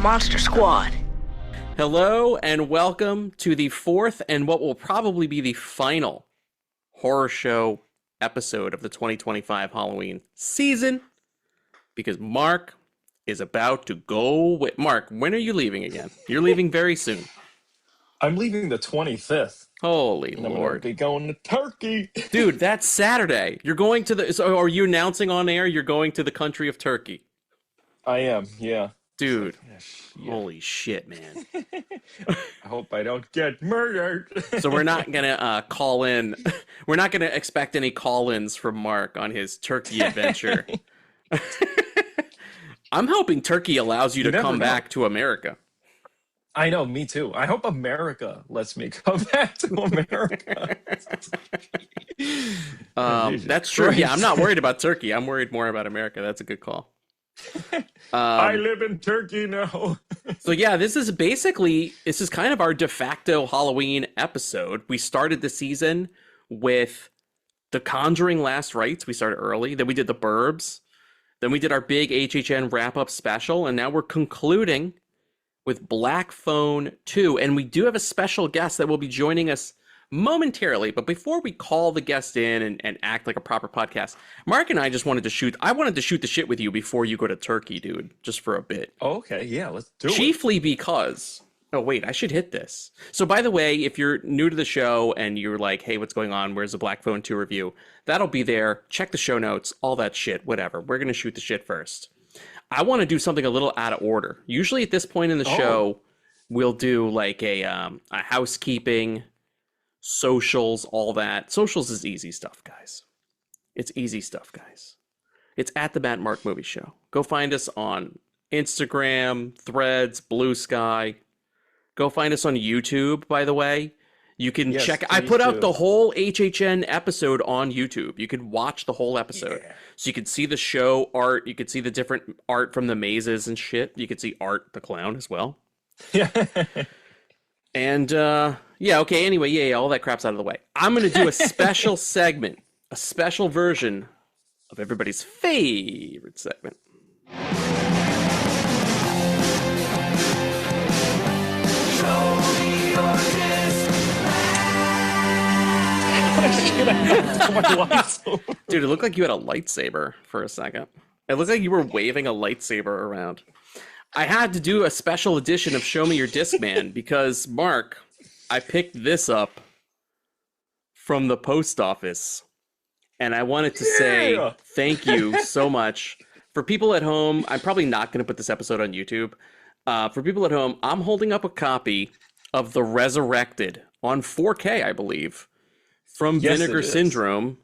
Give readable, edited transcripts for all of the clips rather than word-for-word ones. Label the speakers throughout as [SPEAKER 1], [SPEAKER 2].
[SPEAKER 1] Monster Squad.
[SPEAKER 2] Hello and welcome to the fourth and what will probably be the final horror show episode of the 2025 Halloween season, because Mark is about to go with... Mark, when are you leaving again? You're leaving very soon.
[SPEAKER 3] I'm leaving the 25th.
[SPEAKER 2] Holy
[SPEAKER 3] and I'm
[SPEAKER 2] Lord.
[SPEAKER 3] gonna be going to Turkey.
[SPEAKER 2] Dude, that's Saturday. You're going to the... So are you announcing on air you're going to the country of Turkey?
[SPEAKER 3] I am, yeah.
[SPEAKER 2] Dude,
[SPEAKER 3] Yeah.
[SPEAKER 2] holy shit, man.
[SPEAKER 3] I hope I don't get murdered.
[SPEAKER 2] So we're not going to call in. We're not going to expect any call-ins from Mark on his Turkey adventure. I'm hoping Turkey allows you to come back to America.
[SPEAKER 3] I know, me too. I hope America lets me come back to America.
[SPEAKER 2] That's true.
[SPEAKER 3] Christ.
[SPEAKER 2] Yeah, I'm not worried about Turkey. I'm worried more about America. That's a good call.
[SPEAKER 3] I live in Turkey now.
[SPEAKER 2] So yeah, this is kind of our de facto Halloween episode. We started the season with The Conjuring Last Rites. We started early. Then we did The Burbs. Then we did our big HHN wrap-up special. And now we're concluding with Black Phone 2. And we do have a special guest that will be joining us momentarily. But before we call the guest in and act like a proper podcast, Mark and I wanted to shoot the shit with you before you go to Turkey, dude, just for a bit.
[SPEAKER 3] Oh, okay, yeah, let's do it.
[SPEAKER 2] Chiefly because... Oh, wait, I should hit this. So, by the way, if you're new to the show and you're like, hey, what's going on? Where's the Black Phone 2 review? That'll be there. Check the show notes, all that shit, whatever. We're going to shoot the shit first. I want to do something a little out of order. Usually at this point in the show, we'll do like a housekeeping, socials, all that. Socials is easy stuff, guys. It's easy stuff, guys. It's at the Matt Mark Movie Show. Go find us on Instagram, Threads, Blue Sky. Go find us on YouTube, by the way. You can check. I put out the whole HHN episode on YouTube. You can watch the whole episode. Yeah. So you can see the show art. You can see the different art from the mazes and shit. You can see Art the Clown as well.
[SPEAKER 3] Yeah.
[SPEAKER 2] And, yeah, okay, anyway, yeah, all that crap's out of the way. I'm going to do a special segment, a special version of everybody's favorite segment. Dude, it looked like you had a lightsaber for a second. It looked like you were waving a lightsaber around. I had to do a special edition of Show Me Your Discman because, Mark, I picked this up from the post office, and I wanted to say thank you so much. For people at home, I'm probably not going to put this episode on YouTube. For people at home, I'm holding up a copy of The Resurrected on 4K, I believe, from Vinegar Syndrome,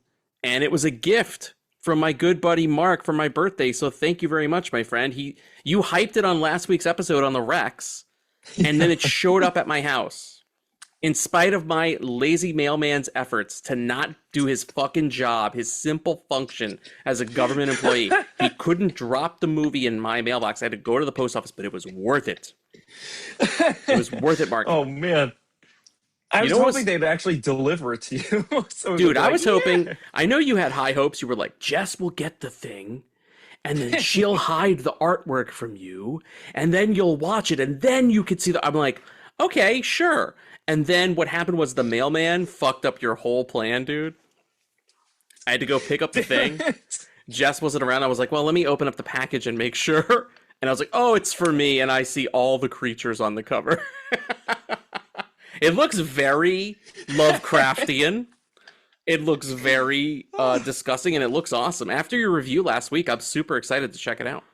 [SPEAKER 2] and it was a gift from my good buddy Mark for my birthday, so thank you very much, my friend. You hyped it on last week's episode on the Rex, and then it showed up at my house. In spite of my lazy mailman's efforts to not do his fucking job, his simple function as a government employee, he couldn't drop the movie in my mailbox. I had to go to the post office, but it was worth it. It was worth it, Mark.
[SPEAKER 3] Oh, man. I was hoping they'd actually deliver it to you.
[SPEAKER 2] Dude, I was hoping... I know you had high hopes. You were like, Jess will get the thing, and then she'll hide the artwork from you, and then you'll watch it, and then you could see the... I'm like, okay, sure. And then what happened was the mailman fucked up your whole plan, dude. I had to go pick up the thing. Jess wasn't around. I was like, well, let me open up the package and make sure. And I was like, oh, it's for me. And I see all the creatures on the cover. It looks very Lovecraftian. It looks very disgusting, and it looks awesome. After your review last week, I'm super excited to check it out.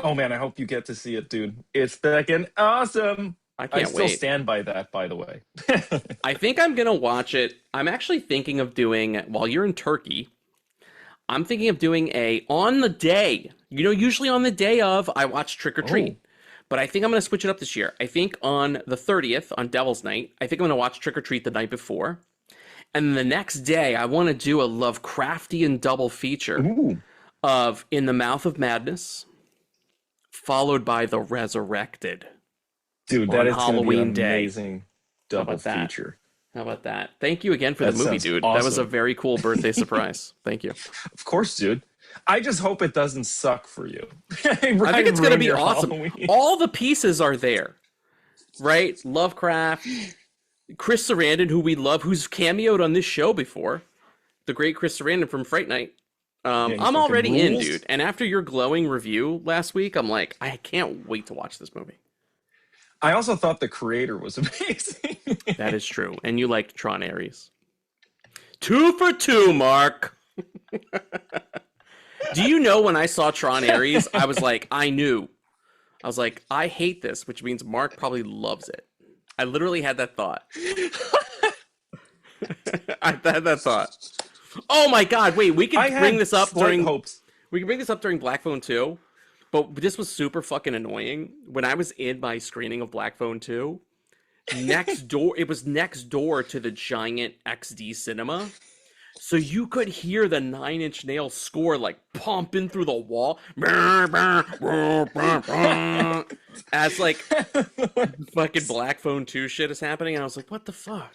[SPEAKER 3] Oh, man, I hope you get to see it, dude. It's fucking awesome.
[SPEAKER 2] I still
[SPEAKER 3] stand by that, by the way.
[SPEAKER 2] I think I'm going to watch it. I'm actually thinking of doing, while you're in Turkey, I'm thinking of doing on the day. You know, usually on the day of, I watch Trick or Treat. But I think I'm going to switch it up this year. I think on the 30th, on Devil's Night, I think I'm going to watch Trick or Treat the night before. And the next day, I want to do a Lovecraftian double feature of In the Mouth of Madness, followed by The Resurrected.
[SPEAKER 3] Dude, that is
[SPEAKER 2] Halloween
[SPEAKER 3] be an amazing double feature.
[SPEAKER 2] How about that? Thank you again for the movie, dude.
[SPEAKER 3] Awesome.
[SPEAKER 2] That was a very cool birthday surprise. Thank you.
[SPEAKER 3] Of course, dude. I just hope it doesn't suck for you.
[SPEAKER 2] I think it's going to be awesome. All the pieces are there, right? Lovecraft, Chris Sarandon, who we love, who's cameoed on this show before, the great Chris Sarandon from Fright Night. I'm already in, dude. And after your glowing review last week, I'm like, I can't wait to watch this movie.
[SPEAKER 3] I also thought the creator was amazing.
[SPEAKER 2] That is true. And you liked Tron Ares. 2 for 2, Mark. Do you know when I saw Tron Ares, I was like, I knew. I was like, I hate this, which means Mark probably loves it. I literally had that thought. I had that thought. Oh my God! Wait, we could bring this up during
[SPEAKER 3] hopes.
[SPEAKER 2] We can bring this up during Black Phone 2, but this was super fucking annoying. When I was in my screening of Black Phone 2, next door, it was next door to the giant XD cinema. So you could hear the Nine Inch Nails score like pumping through the wall. As like fucking Black Phone 2 shit is happening. And I was like, what the fuck?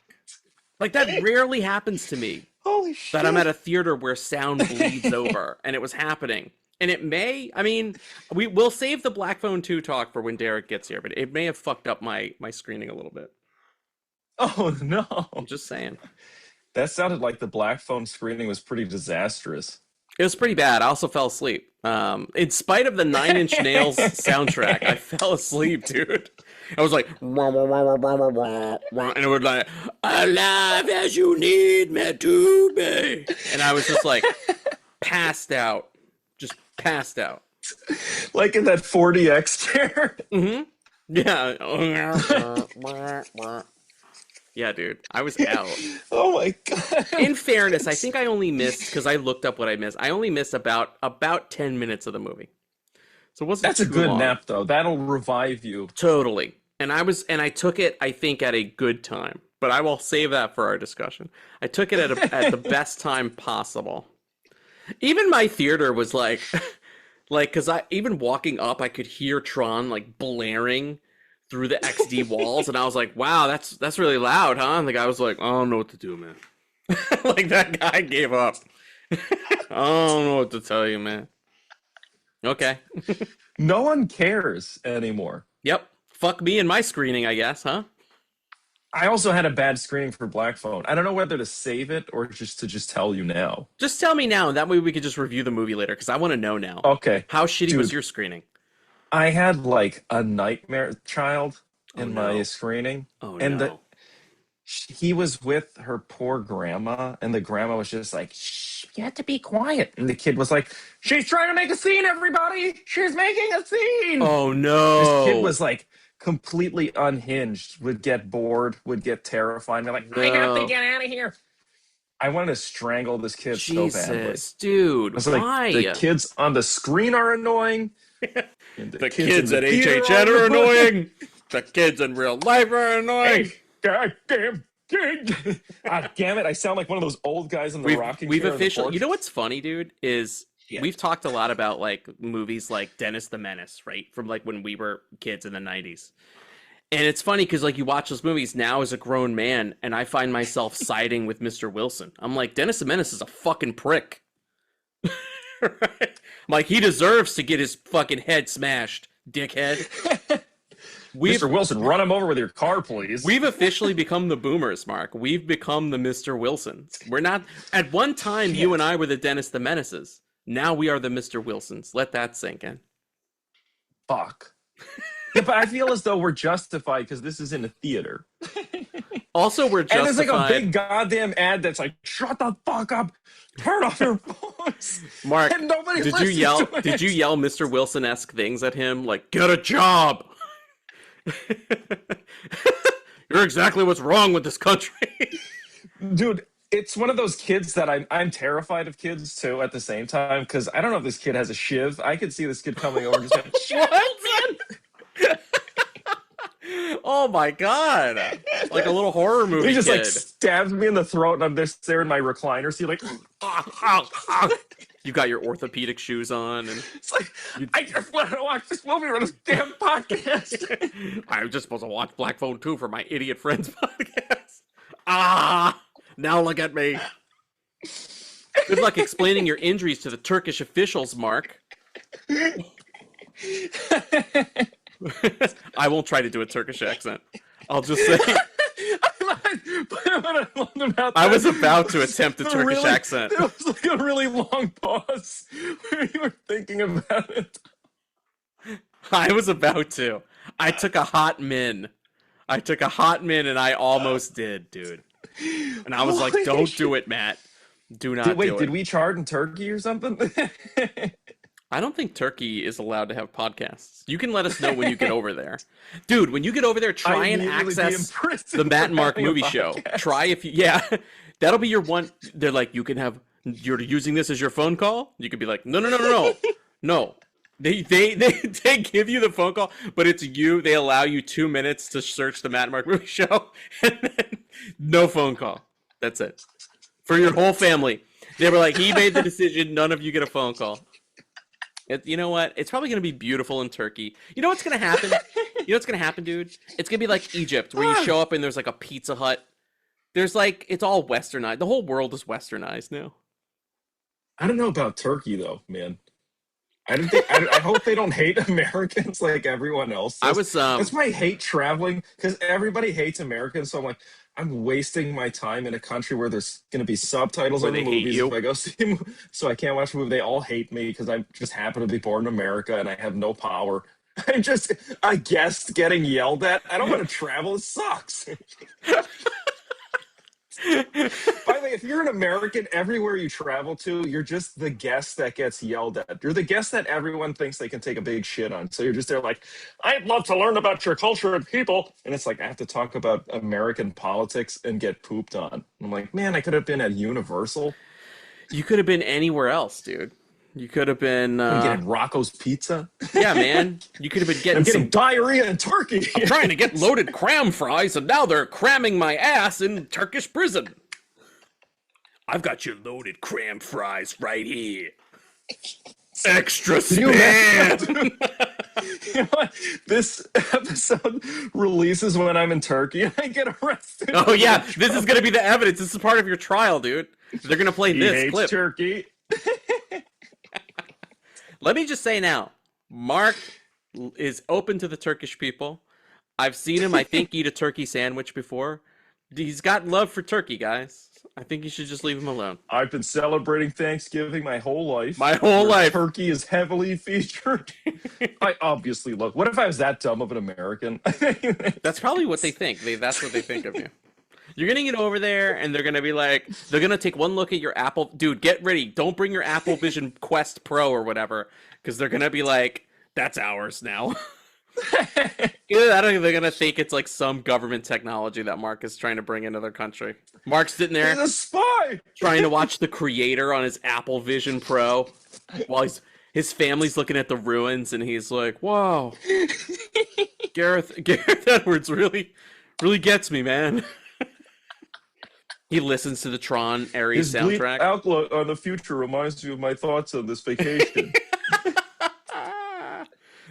[SPEAKER 2] Like that rarely happens to me.
[SPEAKER 3] Holy shit.
[SPEAKER 2] That I'm at a theater where sound bleeds over, and it was happening. And it may, I mean, we'll save the Black Phone 2 talk for when Derick gets here, but it may have fucked up my screening a little bit.
[SPEAKER 3] Oh, no.
[SPEAKER 2] I'm just saying.
[SPEAKER 3] That sounded like the Black Phone screening was pretty disastrous.
[SPEAKER 2] It was pretty bad. I also fell asleep. In spite of the Nine Inch Nails soundtrack, I fell asleep, dude. I was like, and it was like, alive as you need me to be. And I was just like, passed out. Just passed out.
[SPEAKER 3] Like in that 40X chair.
[SPEAKER 2] Mm-hmm. Yeah. Yeah, dude. I was out.
[SPEAKER 3] Oh my God.
[SPEAKER 2] In fairness, I think I only missed, because I looked up what I missed. I only missed about 10 minutes of the movie. So it wasn't
[SPEAKER 3] That's a
[SPEAKER 2] too
[SPEAKER 3] good
[SPEAKER 2] long.
[SPEAKER 3] nap, though. That'll revive you.
[SPEAKER 2] Totally. And I took it, I think, at a good time. But I will save that for our discussion. I took it at the best time possible. Even my theater was like, because even walking up, I could hear Tron like blaring through the XD walls, and I was like, wow, that's really loud, huh? And the guy was like, I don't know what to do, man. Like that guy gave up. I don't know what to tell you, man. Okay.
[SPEAKER 3] No one cares anymore.
[SPEAKER 2] Yep. Fuck me and my screening, I guess, huh?
[SPEAKER 3] I also had a bad screening for Black Phone. I don't know whether to save it or just tell you now.
[SPEAKER 2] Just tell me now, and that way we could just review the movie later, because I want to know now.
[SPEAKER 3] Okay.
[SPEAKER 2] How shitty
[SPEAKER 3] Dude,
[SPEAKER 2] was your screening?
[SPEAKER 3] I had like a nightmare child in my screening.
[SPEAKER 2] Oh,
[SPEAKER 3] and
[SPEAKER 2] no.
[SPEAKER 3] He was with her poor grandma, and the grandma was just like, shh, you have to be quiet. And the kid was like, she's trying to make a scene, everybody. She's making a scene.
[SPEAKER 2] Oh, no.
[SPEAKER 3] This kid was like completely unhinged, would get bored, would get terrified, and be like, I have to get out of here. I wanted to strangle this kid so badly.
[SPEAKER 2] Jesus, dude,
[SPEAKER 3] I was
[SPEAKER 2] why?
[SPEAKER 3] like, the kids on the screen are annoying.
[SPEAKER 2] The kids at HHN are annoying. The kids in real life are annoying.
[SPEAKER 3] Goddamn kid. Ah, damn it. I sound like one of those old guys in the rocking chair.
[SPEAKER 2] We've officially, you know what's funny, dude, is we've talked a lot about like movies like Dennis the Menace, right? From like when we were kids in the 90s. And it's funny because like you watch those movies now as a grown man, and I find myself siding with Mr. Wilson. I'm like, Dennis the Menace is a fucking prick. Right? Like, he deserves to get his fucking head smashed, dickhead.
[SPEAKER 3] Mr. Wilson, run him over with your car, please.
[SPEAKER 2] We've officially become the boomers, Mark. We've become the Mr. Wilsons. We're not... At one time, you and I were the Dennis the Menaces. Now we are the Mr. Wilsons. Let that sink in.
[SPEAKER 3] Fuck. Yeah, but I feel as though we're justified because this is in a theater.
[SPEAKER 2] Also, we're justified...
[SPEAKER 3] And there's like a big goddamn ad that's like, shut the fuck up. Turn off your phones.
[SPEAKER 2] Mark,
[SPEAKER 3] and nobody
[SPEAKER 2] did you yell Mr. Wilson-esque things at him? Like, get a job. You're exactly what's wrong with this country.
[SPEAKER 3] Dude, it's one of those kids that I'm terrified of kids too at the same time, because I don't know if this kid has a shiv. I could see this kid coming over and just like, shut up, man.
[SPEAKER 2] Oh my god. Like a little horror movie.
[SPEAKER 3] He just
[SPEAKER 2] kid.
[SPEAKER 3] like stabs me in the throat, and I'm just there in my recliner seat like
[SPEAKER 2] you got your orthopedic shoes on, and
[SPEAKER 3] it's like I just want to watch this movie on this damn podcast.
[SPEAKER 2] I was just supposed to watch Black Phone 2 for my idiot friends podcast. Ah, now look at me. Good luck explaining your injuries to the Turkish officials, Mark. I won't try to do a Turkish accent. I'll just say I was about to attempt a Turkish accent.
[SPEAKER 3] There was like a really long pause where you were thinking about it.
[SPEAKER 2] I was about to. I took a hot min. And I almost did, dude. And I was like, don't do it, Matt. Do not do it.
[SPEAKER 3] Did we chart in Turkey or something?
[SPEAKER 2] I don't think Turkey is allowed to have podcasts. You can let us know when you get over there. Dude, when you get over there, try and access the Matt and Mark movie show. Try if you, yeah, that'll be your one. They're like, you can have, you're using this as your phone call? You could be like, no. No. They give you the phone call, but it's you. They allow you 2 minutes to search the Matt and Mark movie show, and then no phone call. That's it. For your whole family. They were like, he made the decision, none of you get a phone call. You know what? It's probably going to be beautiful in Turkey. You know what's going to happen? Dude? It's going to be like Egypt, where you show up and there's like a Pizza Hut. There's like, it's all westernized. The whole world is westernized now.
[SPEAKER 3] I don't know about Turkey, though, man. I hope they don't hate Americans like everyone else does. That's why I hate traveling, because everybody hates Americans. So I'm like, I'm wasting my time in a country where there's going to be subtitles on the movies if I go see a movie. So I can't watch a movie. They all hate me because I just happen to be born in America and I have no power. I'm just a guest getting yelled at. I don't want to travel. It sucks. By the way, if you're an American, everywhere you travel to, you're just the guest that gets yelled at. You're the guest that everyone thinks they can take a big shit on. So you're just there like, I'd love to learn about your culture and people. And it's like, I have to talk about American politics and get pooped on. I'm like, man, I could have been at Universal.
[SPEAKER 2] You could have been anywhere else, dude. You could have been
[SPEAKER 3] getting Rocco's Pizza.
[SPEAKER 2] Yeah, man. You could have been getting
[SPEAKER 3] I'm getting diarrhea in Turkey.
[SPEAKER 2] I'm trying to get loaded cram fries, and now they're cramming my ass in Turkish prison. I've got your loaded cram fries right here. Extra spam.
[SPEAKER 3] You know what? This episode releases when I'm in Turkey and I get arrested.
[SPEAKER 2] Oh yeah, this is gonna be the evidence. This is part of your trial, dude. They're gonna play this clip.
[SPEAKER 3] Turkey.
[SPEAKER 2] Let me just say now, Mark is open to the Turkish people. I've seen him, I think, eat a turkey sandwich before. He's got love for turkey, guys. I think you should just leave him alone.
[SPEAKER 3] I've been celebrating Thanksgiving my whole life. Turkey is heavily featured. I obviously love. What if I was that dumb of an American?
[SPEAKER 2] That's probably what they think. That's what they think of you. You're going to get over there, and they're going to be like, they're going to take one look at your Apple. Dude, get ready. Don't bring your Apple Vision Quest Pro or whatever, because they're going to be like, that's ours now. Either that or they're going to think it's like some government technology that Mark is trying to bring into their country. Mark's sitting there.
[SPEAKER 3] He's a spy!
[SPEAKER 2] Trying to watch the creator on his Apple Vision Pro while his family's looking at the ruins, and he's like, wow. Gareth Edwards really gets me, man. He listens to the Tron Ares soundtrack.
[SPEAKER 3] His bleak outlook on the future reminds me of my thoughts on this vacation.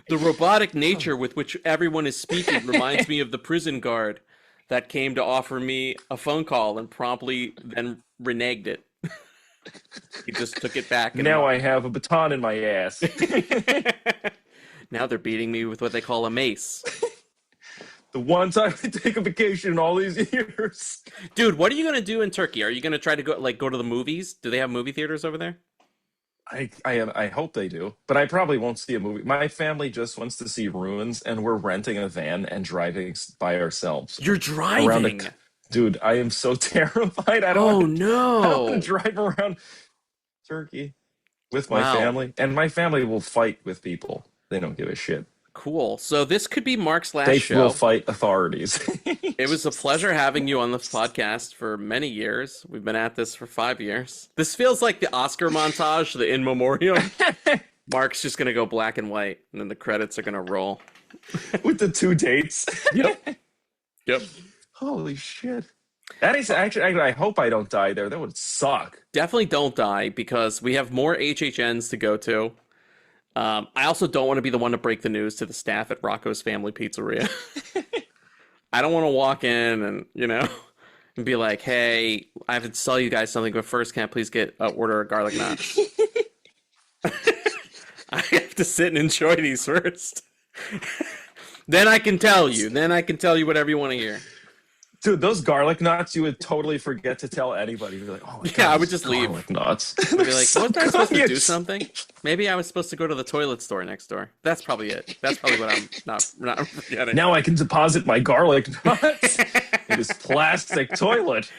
[SPEAKER 2] The robotic nature with which everyone is speaking reminds me of the prison guard that came to offer me a phone call and promptly then reneged it. He just took it back.
[SPEAKER 3] Now I have a baton in my ass.
[SPEAKER 2] Now they're beating me with what they call a mace.
[SPEAKER 3] The one time I take a vacation in all these years.
[SPEAKER 2] Dude, what are you going to do in Turkey? Are you going to try to go to the movies? Do they have movie theaters over there?
[SPEAKER 3] I hope they do, but I probably won't see a movie. My family just wants to see ruins, and we're renting a van and driving by ourselves.
[SPEAKER 2] You're driving?
[SPEAKER 3] Dude, I am so terrified. I don't want to drive around Turkey with my family. And my family will fight with people. They don't give a shit.
[SPEAKER 2] Cool. So this could be Mark's last show.
[SPEAKER 3] They will fight authorities.
[SPEAKER 2] It was a pleasure having you on this podcast for many years. We've been at this for 5 years. This feels like the Oscar montage, the in memoriam. Mark's just going to go black and white, and then the credits are going to roll.
[SPEAKER 3] With the 2 dates.
[SPEAKER 2] Yep.
[SPEAKER 3] Holy shit. That is actually, I hope I don't die there. That would suck.
[SPEAKER 2] Definitely don't die, because we have more HHNs to go to. I also don't want to be the one to break the news to the staff at Rocco's Family Pizzeria. I don't want to walk in and, and be like, hey, I have to tell you guys something, but first, can I please get order of garlic knots? I have to sit and enjoy these first. Then I can tell you. Then I can tell you whatever you want to hear.
[SPEAKER 3] Dude, those garlic knots, you would totally forget to tell anybody. You'd be like, oh my God,
[SPEAKER 2] yeah, I would just leave.
[SPEAKER 3] Garlic knots.
[SPEAKER 2] I'd be like, wasn't I supposed to do something? Maybe I was supposed to go to the toilet store next door. That's probably it. That's probably what I'm not forgetting.
[SPEAKER 3] Now I can deposit my garlic nuts in this plastic toilet.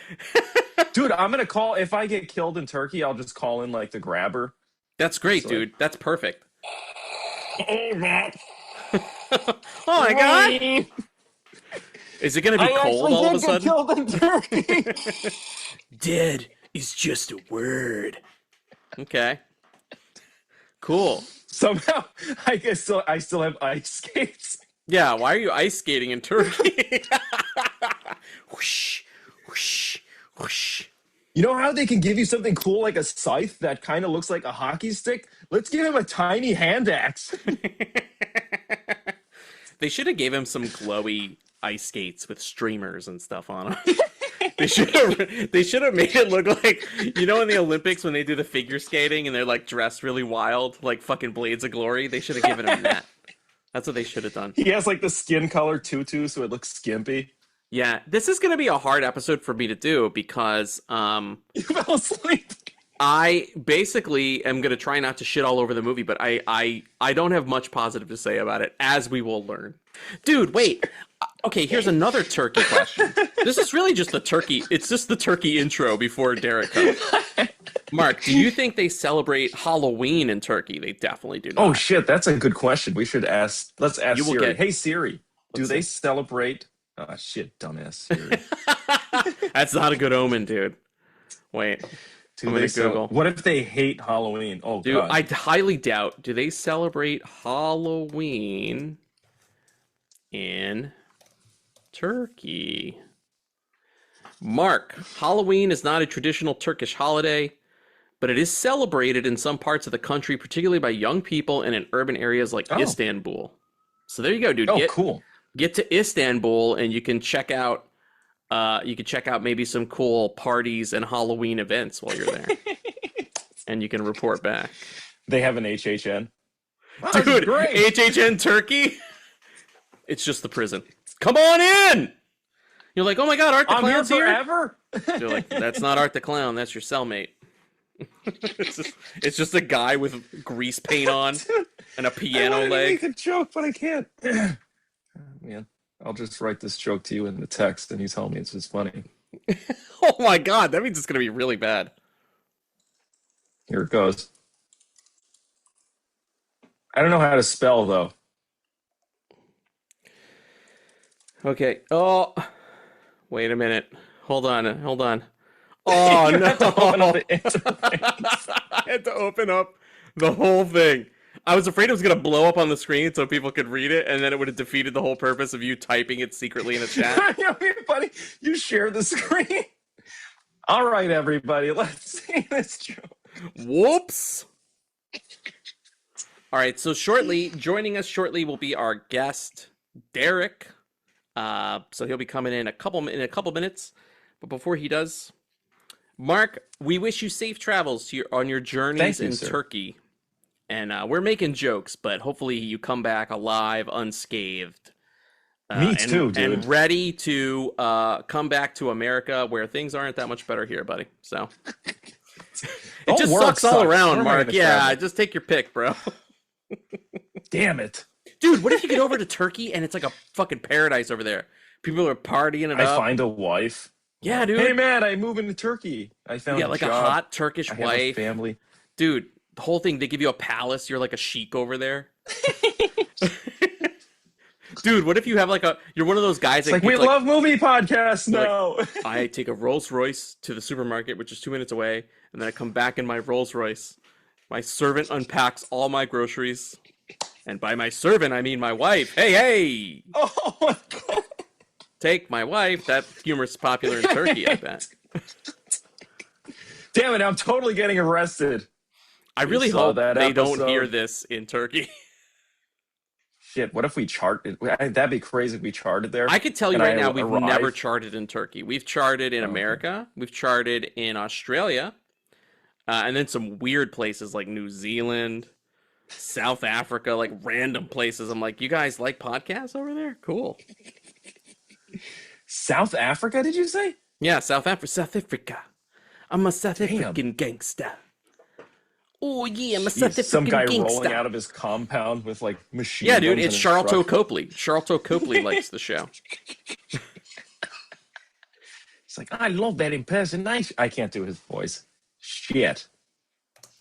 [SPEAKER 3] Dude, I'm going to call, if I get killed in Turkey, I'll just call in like the grabber.
[SPEAKER 2] That's great, dude. That's perfect.
[SPEAKER 3] Hey, Matt.
[SPEAKER 2] Oh my God. Is it going to be cold all of a sudden?
[SPEAKER 3] Killed in Turkey.
[SPEAKER 2] Dead is just a word. Okay. Cool.
[SPEAKER 3] Somehow, I still have ice skates.
[SPEAKER 2] Yeah, why are you ice skating in Turkey? Whoosh, whoosh, whoosh.
[SPEAKER 3] You know how they can give you something cool like a scythe that kind of looks like a hockey stick? Let's give him a tiny hand axe.
[SPEAKER 2] They should have gave him some glowy ice skates with streamers and stuff on them. They should have made it look like, you know, in the Olympics when they do the figure skating and they're like dressed really wild, like fucking Blades of Glory. They should have given him that. That's what they should have done.
[SPEAKER 3] He has like the skin color tutu, so it looks skimpy.
[SPEAKER 2] Yeah, this is gonna be a hard episode for me to do because
[SPEAKER 3] you fell asleep.
[SPEAKER 2] I basically am gonna try not to shit all over the movie, but I don't have much positive to say about it, as we will learn. Dude, wait. Okay, here's another turkey question. This is really just the turkey. It's just the turkey intro before Derick comes. Mark, do you think they celebrate Halloween in Turkey? They definitely do not.
[SPEAKER 3] Oh shit, that's a good question. We should ask. Let's ask Siri. Hey Siri, do they celebrate? Oh shit, dumbass Siri.
[SPEAKER 2] That's not a good omen, dude. Wait. I'm gonna Google.
[SPEAKER 3] What if they hate Halloween? Oh,
[SPEAKER 2] dude,
[SPEAKER 3] God.
[SPEAKER 2] I highly doubt. Do they celebrate Halloween in Turkey? Mark, Halloween is not a traditional Turkish holiday, but it is celebrated in some parts of the country, particularly by young people and in urban areas like Istanbul. So there you go, dude.
[SPEAKER 3] Oh, cool.
[SPEAKER 2] Get to Istanbul and you can check out maybe some cool parties and Halloween events while you're there. And you can report back.
[SPEAKER 3] They have an HHN.
[SPEAKER 2] Dude, HHN Turkey? It's just the prison. Come on in! You're like, oh my God, Art the Clown's here?
[SPEAKER 3] Forever?
[SPEAKER 2] You're like, that's not Art the Clown, that's your cellmate. It's just a guy with grease paint on and a piano leg. I
[SPEAKER 3] make a joke, but I can't. Man, I'll just write this joke to you in the text and you tell me it's just funny.
[SPEAKER 2] Oh my God, that means it's going to be really bad.
[SPEAKER 3] Here it goes. I don't know how to spell, though.
[SPEAKER 2] Okay. Oh, wait a minute. Hold on. Oh, no. I had to open up the whole thing. I was afraid it was going to blow up on the screen so people could read it, and then it would have defeated the whole purpose of you typing it secretly in a chat.
[SPEAKER 3] Buddy, you share the screen. All right, everybody, let's see this joke.
[SPEAKER 2] Whoops. All right, so joining us shortly will be our guest, Derick. So he'll be coming in a couple minutes. But before he does, Mark, we wish you safe travels on your journeys in Turkey. And we're making jokes, but hopefully you come back alive, unscathed.
[SPEAKER 3] Me too, dude.
[SPEAKER 2] And ready to come back to America where things aren't that much better here, buddy. So it just sucks all around, Mark. Yeah, just take your pick, bro.
[SPEAKER 3] Damn it.
[SPEAKER 2] Dude, what if you get over to Turkey and it's like a fucking paradise over there? People are partying it up.
[SPEAKER 3] I find a wife.
[SPEAKER 2] Yeah, dude.
[SPEAKER 3] Hey, man, I move into Turkey. I found
[SPEAKER 2] a hot Turkish wife.
[SPEAKER 3] Have a family.
[SPEAKER 2] Dude, the whole thing, they give you a palace. You're like a sheik over there. Dude, what if you have you're one of those guys
[SPEAKER 3] that we love movie podcasts now.
[SPEAKER 2] I take a Rolls Royce to the supermarket, which is 2 minutes away, and then I come back in my Rolls Royce. My servant unpacks all my groceries. And by my servant, I mean my wife. Hey!
[SPEAKER 3] Oh my God.
[SPEAKER 2] Take my wife. That humor's popular in Turkey, I bet.
[SPEAKER 3] Damn it, I'm totally getting arrested.
[SPEAKER 2] I really hope they don't hear this in Turkey.
[SPEAKER 3] shit, what if we charted? That'd be crazy if we charted there.
[SPEAKER 2] I could tell you
[SPEAKER 3] and
[SPEAKER 2] right
[SPEAKER 3] I
[SPEAKER 2] now, we've
[SPEAKER 3] arrive.
[SPEAKER 2] never charted in Turkey. We've charted in
[SPEAKER 3] Oh, okay.
[SPEAKER 2] America. We've charted in Australia. And then some weird places like New Zealand, South Africa, like random places. I'm like, you guys like podcasts over there? Cool.
[SPEAKER 3] South Africa, did you say?
[SPEAKER 2] Yeah, South Africa. I'm a South African gangster. Oh yeah, I'm a South African
[SPEAKER 3] Some guy
[SPEAKER 2] gangster.
[SPEAKER 3] rolling out of his compound with like machine
[SPEAKER 2] Yeah, dude,
[SPEAKER 3] guns
[SPEAKER 2] it's
[SPEAKER 3] and a
[SPEAKER 2] Charlton
[SPEAKER 3] truck.
[SPEAKER 2] Copley. Charlton Copley likes the show.
[SPEAKER 3] It's like, I love that impersonation. I can't do his voice. Shit.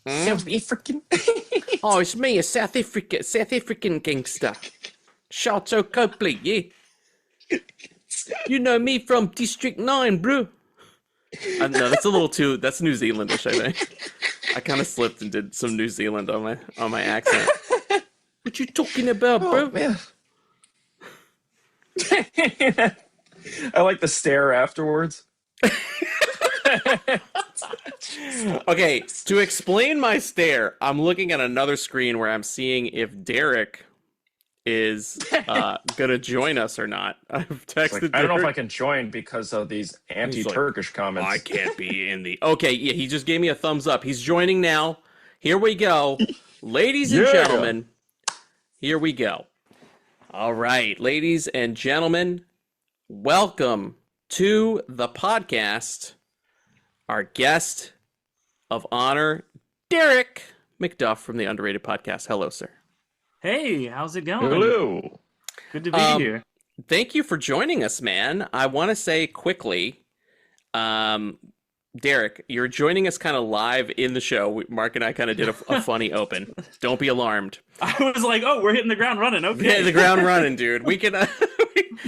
[SPEAKER 3] South African.
[SPEAKER 2] Oh, it's me, a South African gangster. Charlton Copley, yeah. You know me from District 9, bro. No, that's a little too. That's New Zealandish, I think. I kind of slipped and did some New Zealand on my accent. What you talking about, bro?
[SPEAKER 3] Man. I like the stare afterwards.
[SPEAKER 2] Okay, to explain my stare, I'm looking at another screen where I'm seeing if Derick is gonna join us or not. I've texted.
[SPEAKER 3] I don't know if I can join because of these anti-Turkish comments.
[SPEAKER 2] I can't be in the. Okay, yeah, he just gave me a thumbs up. He's joining now. Here we go, ladies and gentlemen. Here we go. All right, ladies and gentlemen, welcome to the podcast. Our guest of honor, Derick McDuff from the Underrated Podcast. Hello, sir.
[SPEAKER 1] Hey, how's it going?
[SPEAKER 3] Hello.
[SPEAKER 1] Good to be here.
[SPEAKER 2] Thank you for joining us, man. I want to say quickly, Derick, you're joining us kind of live in the show. Mark and I kind of did a funny open. Don't be alarmed.
[SPEAKER 1] I was like, oh, we're hitting the ground running. Okay.
[SPEAKER 2] Yeah, the ground running, dude. We can.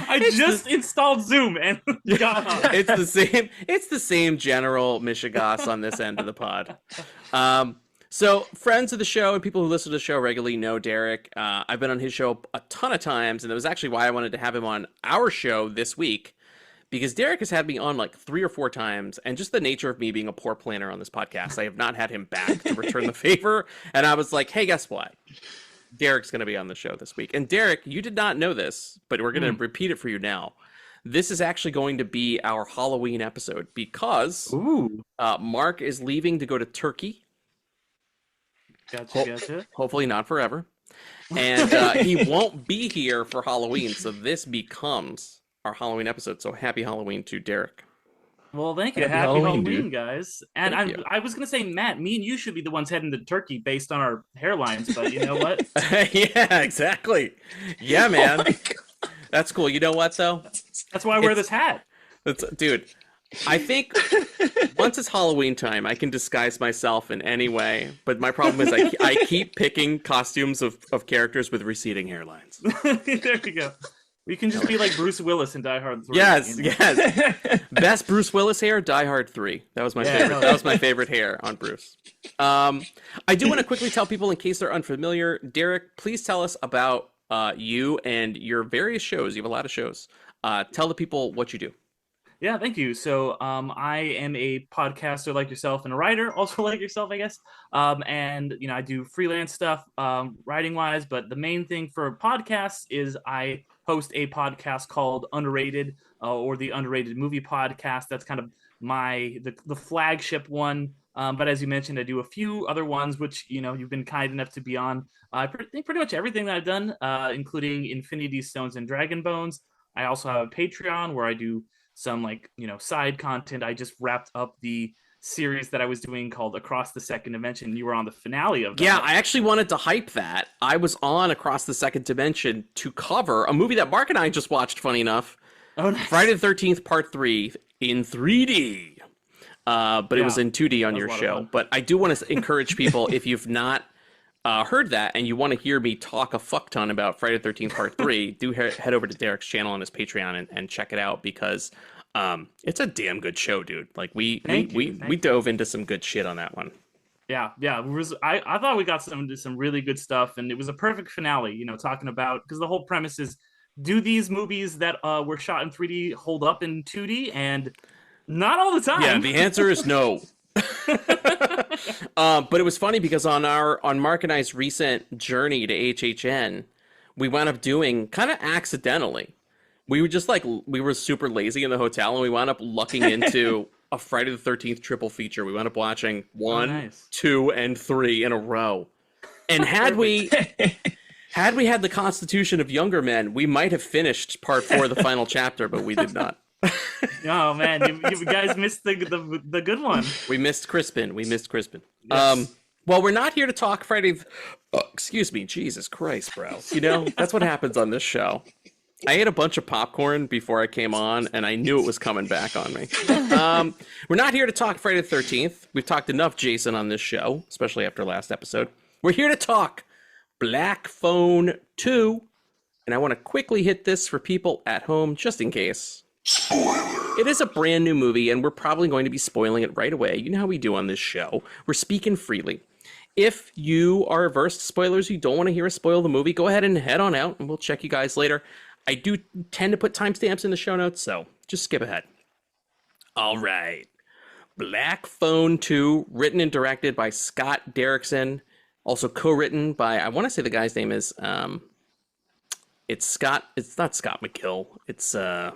[SPEAKER 1] I just installed Zoom and got on.
[SPEAKER 2] It's the same general Michigas on this end of the pod. So friends of the show and people who listen to the show regularly know Derick. I've been on his show a ton of times, and that was actually why I wanted to have him on our show this week, because Derick has had me on like 3 or 4 times, and just the nature of me being a poor planner on this podcast, I have not had him back to return the favor. And I was like, hey, guess what? Derick's going to be on the show this week. And Derick, you did not know this, but we're going to repeat it for you now. This is actually going to be our Halloween episode because Mark is leaving to go to Turkey.
[SPEAKER 1] Gotcha.
[SPEAKER 2] Hopefully not forever. And he won't be here for Halloween, so this becomes our Halloween episode. So happy Halloween to Derick.
[SPEAKER 1] Well, thank you. Happy Halloween,
[SPEAKER 3] dude.
[SPEAKER 1] guys. And I was going to say, Matt, me and you should be the ones heading to Turkey based on our hairlines, but you know what?
[SPEAKER 2] Yeah, exactly. Yeah, man. That's cool. You know what, though?
[SPEAKER 1] That's why I wear this hat.
[SPEAKER 2] Dude, I think once it's Halloween time, I can disguise myself in any way. But my problem is I keep picking costumes of characters with receding hairlines.
[SPEAKER 1] There we go. We can just be like Bruce Willis in Die Hard 3.
[SPEAKER 2] Yes,
[SPEAKER 1] you know?
[SPEAKER 2] yes. Best Bruce Willis hair, Die Hard 3. That was my favorite. That was my favorite hair on Bruce. I do want to quickly tell people, in case they're unfamiliar, Derick, please tell us about you and your various shows. You have a lot of shows. Tell the people what you do.
[SPEAKER 1] Yeah, thank you. So I am a podcaster like yourself and a writer also like yourself, I guess. And, I do freelance stuff writing-wise, but the main thing for podcasts is I host a podcast called Underrated or the Underrated Movie Podcast. That's kind of the flagship one. But as you mentioned, I do a few other ones, which, you've been kind enough to be on. I think pretty much everything that I've done, including Infinity Stones and Dragon Bones. I also have a Patreon where I do some side content. I just wrapped up the series that I was doing called Across the Second Dimension. You were on the finale of that.
[SPEAKER 2] Yeah, I actually wanted to hype that. I was on Across the Second Dimension to cover a movie that Mark and I just watched, funny enough.
[SPEAKER 1] Oh, nice.
[SPEAKER 2] Friday the 13th Part 3 in 3D. But it was in 2D on your show. But I do want to encourage people, if you've not heard that and you want to hear me talk a fuck ton about Friday the 13th Part 3, do head over to Derick's channel on his Patreon and check it out, because it's a damn good show, dude. Like we dove into some good shit on that one.
[SPEAKER 1] Yeah. I thought we got some really good stuff, and it was a perfect finale, talking about, because the whole premise is, do these movies that were shot in 3D hold up in 2D? And not all the time.
[SPEAKER 2] Yeah, the answer is no. But it was funny because on Mark and I's recent journey to HHN, we wound up doing kind of accidentally. We were just like, we were super lazy in the hotel, and we wound up lucking into a Friday the 13th triple feature. We wound up watching 1, 2, and 3 in a row. And had we had the constitution of younger men, we might have finished part 4 of the final chapter, but we did not.
[SPEAKER 1] Oh man, you guys missed the good one.
[SPEAKER 2] We missed Crispin.
[SPEAKER 1] Yes.
[SPEAKER 2] Well, we're not here to talk Friday. Excuse me, Jesus Christ, bro. You know, that's what happens on this show. I ate a bunch of popcorn before I came on, and I knew it was coming back on me. We're not here to talk Friday the 13th. We've talked enough Jason on this show, especially after last episode. We're here to talk Black Phone 2, and I want to quickly hit this for people at home, just in case. Spoiler. It is a brand new movie, and we're probably going to be spoiling it right away. You know how we do on this show. We're speaking freely. If you are averse to spoilers, you don't want to hear us spoil the movie, go ahead and head on out, and we'll check you guys later. I do tend to put timestamps in the show notes, so just skip ahead. All right. Black Phone 2, written and directed by Scott Derrickson, also co-written by, I want to say the guy's name is, it's not Scott McGill. It's, man,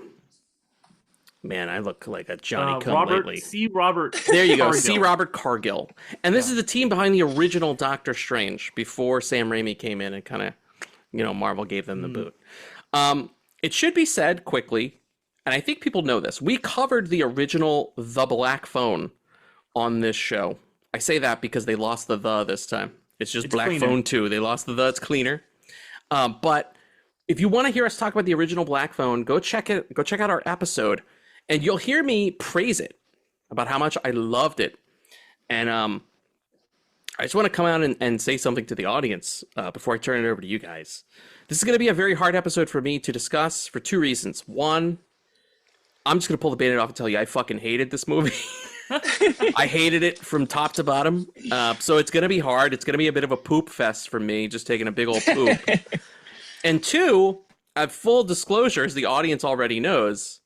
[SPEAKER 2] I look like a Johnny come lately.
[SPEAKER 1] Robert.
[SPEAKER 2] There you go, C. Robert Cargill. And this is the team behind the original Doctor Strange before Sam Raimi came in and kind of, you know, Marvel gave them the boot. It should be said quickly, and I think people know this, we covered the original The Black Phone on this show. I say that because they lost the this time. It's Black cleaner. Phone 2. They lost the it's cleaner. But if you want to hear us talk about the original Black Phone, go check out our episode, and you'll hear me praise it about how much I loved it. And I just want to come out and say something to the audience before I turn it over to you guys. This is going to be a very hard episode for me to discuss for 2 reasons. One, I'm just going to pull the Band-Aid off and tell you I fucking hated this movie. I hated it from top to bottom. So it's going to be hard. It's going to be a bit of a poop fest for me, just taking a big old poop. And 2, at full disclosure, as the audience already knows,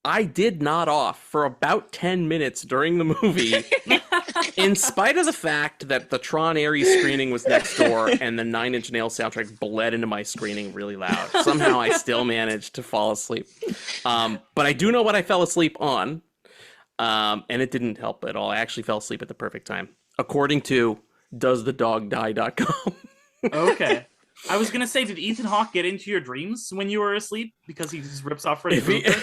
[SPEAKER 2] I did nod off for about 10 minutes during the movie, in spite of the fact that the Tron Ares screening was next door and the 9 Inch Nails soundtrack bled into my screening really loud. Somehow I still managed to fall asleep. But I do know what I fell asleep on, and it didn't help at all. I actually fell asleep at the perfect time, according to doesthedogdie.com.
[SPEAKER 1] Okay. I was gonna say, did Ethan Hawke get into your dreams when you were asleep because he just rips off Freddy Krueger?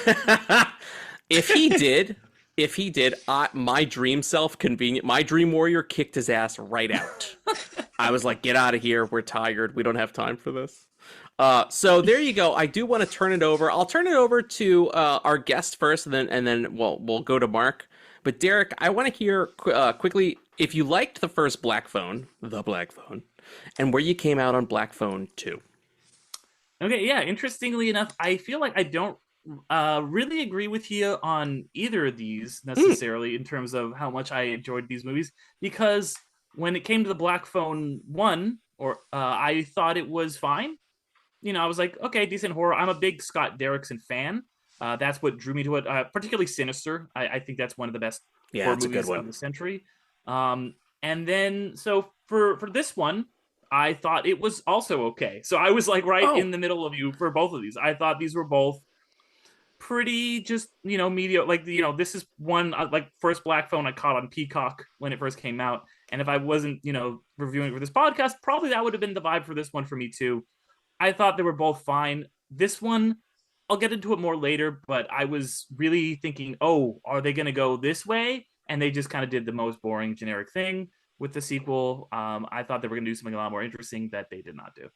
[SPEAKER 2] If he did, my dream self, my dream warrior kicked his ass right out. I was like, "Get out of here! We're tired. We don't have time for this." So there you go. I do want to turn it over. I'll turn it over to our guest first, and then we'll go to Mark. But Derick, I want to hear quickly if you liked the first Black Phone, The Black Phone, and where you came out on Black Phone 2.
[SPEAKER 1] Okay, yeah. Interestingly enough, I feel like I don't really agree with you on either of these necessarily in terms of how much I enjoyed these movies, because when it came to the Black Phone 1, I thought it was fine. You know, I was like, okay, decent horror. I'm a big Scott Derrickson fan. That's what drew me to it, particularly Sinister. I think that's one of the best horror movies of the century. And then, so for this one, I thought it was also okay. So I was like in the middle of you for both of these. I thought these were both pretty just, mediocre. Like, this is one, like, first Black Phone I caught on Peacock when it first came out. And if I wasn't, reviewing it for this podcast, probably that would have been the vibe for this one for me too. I thought they were both fine. This one, I'll get into it more later, but I was really thinking, oh, are they going to go this way? And they just kind of did the most boring, generic thing with the sequel. I thought they were going to do something a lot more interesting that they did not do.